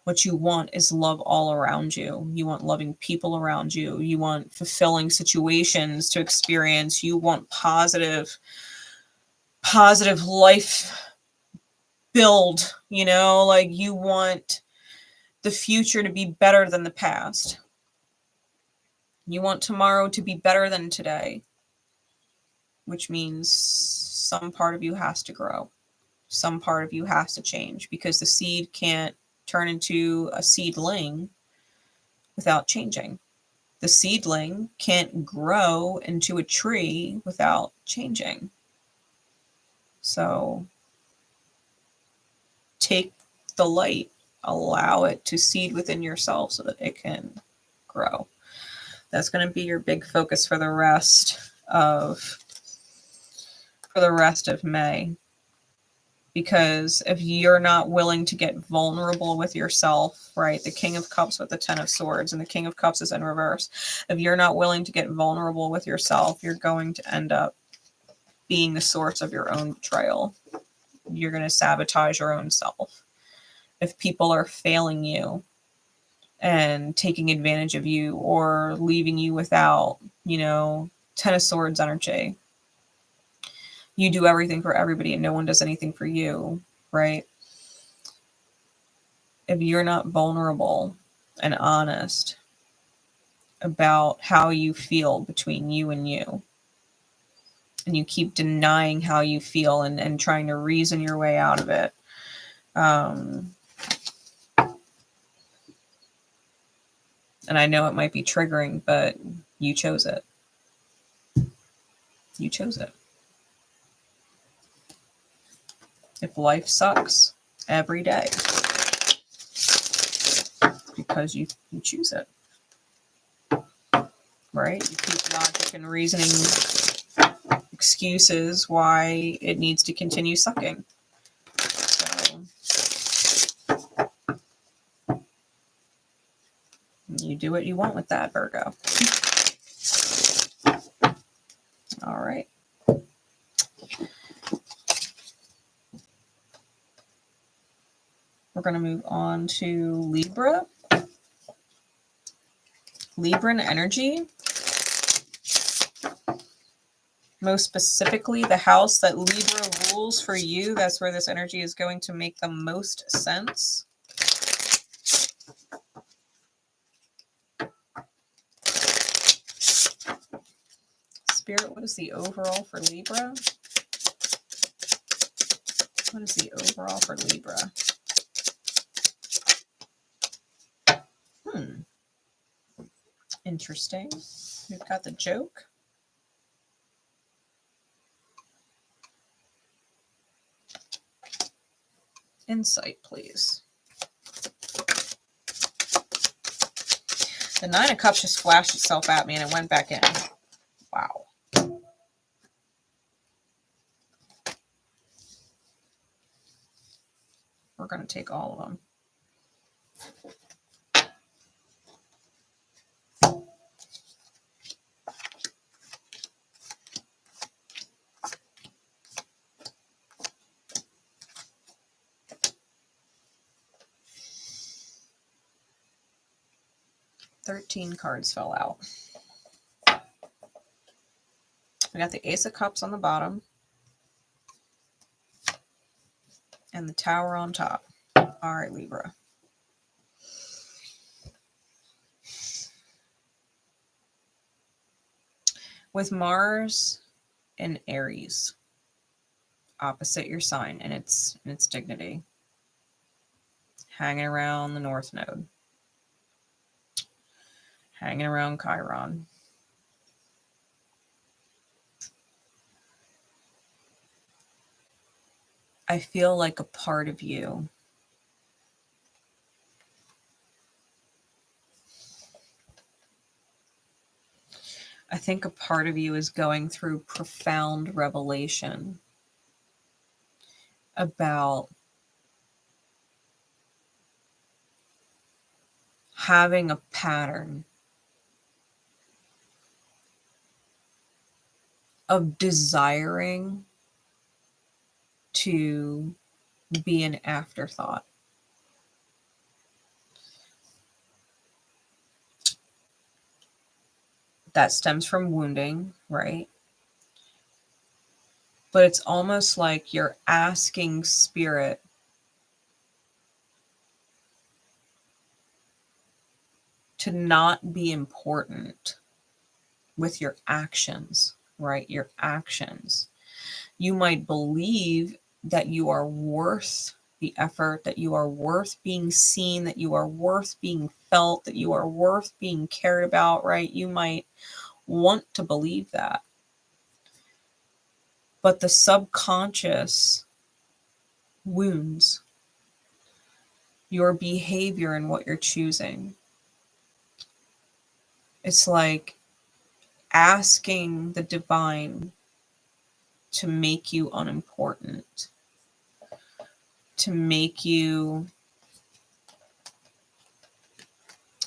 What you want is love all around you. You want loving people around you. You want fulfilling situations to experience. You want positive life build, you know, like you want the future to be better than the past. You want tomorrow to be better than today, which means some part of you has to grow. Some part of you has to change because the seed can't turn into a seedling without changing. The seedling can't grow into a tree without changing. So take the light, allow it to seed within yourself so that it can grow. That's going to be your big focus for the rest of May. Because if you're not willing to get vulnerable with yourself, right? The King of Cups with the 10 of Swords and the King of Cups is in reverse. If you're not willing to get vulnerable with yourself, you're going to end up being the source of your own betrayal. You're going to sabotage your own self. If people are failing you and taking advantage of you or leaving you without, you know, 10 of Swords energy. You do everything for everybody and no one does anything for you, right? If you're not vulnerable and honest about how you feel between you, and you keep denying how you feel and trying to reason your way out of it, and I know it might be triggering, but you chose it. You chose it. If life sucks every day, because you choose it, right? You keep logic and reasoning excuses why it needs to continue sucking. So you do what you want with that, Virgo. All right. We're going to move on to Libra. Libran energy. Most specifically, the house that Libra rules for you. That's where this energy is going to make the most sense. Spirit, what is the overall for Libra? What is the overall for Libra? Interesting. We've got the joke. Insight, please. The Nine of Cups just flashed itself at me and it went back in. Wow. We're going to take all of them. $13 cards fell out. We got the Ace of Cups on the bottom and the Tower on top. All right, Libra. With Mars and Aries opposite your sign and its dignity, hanging around the North Node, hanging around Chiron. I feel like a part of you I think a part of you is going through profound revelation about having a pattern of desiring to be an afterthought. That stems from wounding, right? But it's almost like you're asking Spirit to not be important with your actions, right? Your actions. You might believe that you are worth the effort, that you are worth being seen, that you are worth being felt, that you are worth being cared about, right? You might want to believe that. But the subconscious wounds your behavior and what you're choosing. It's like asking the divine to make you unimportant, to make you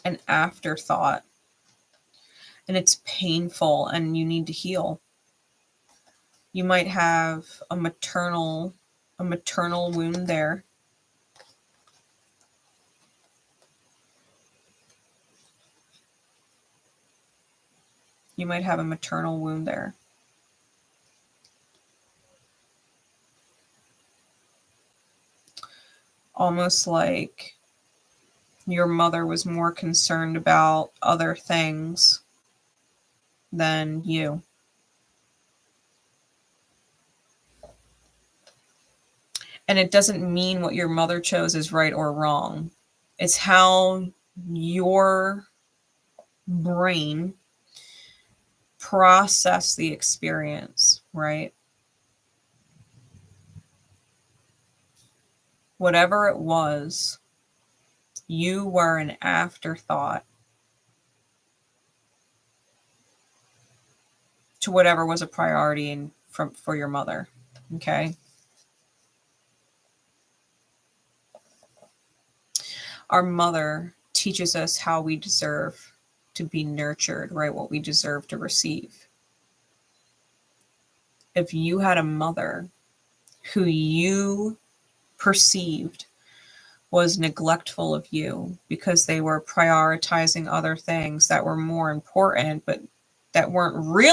an afterthought. And it's painful and you need to heal. You might have a maternal wound there. You might have a maternal wound there. Almost like your mother was more concerned about other things than you. And it doesn't mean what your mother chose is right or wrong. It's how your brain processed the experience, right? Whatever it was, you were an afterthought to whatever was a priority for your mother, okay? Our mother teaches us how we deserve to be nurtured, right? What we deserve to receive. If you had a mother who you perceived was neglectful of you because they were prioritizing other things that were more important, but that weren't really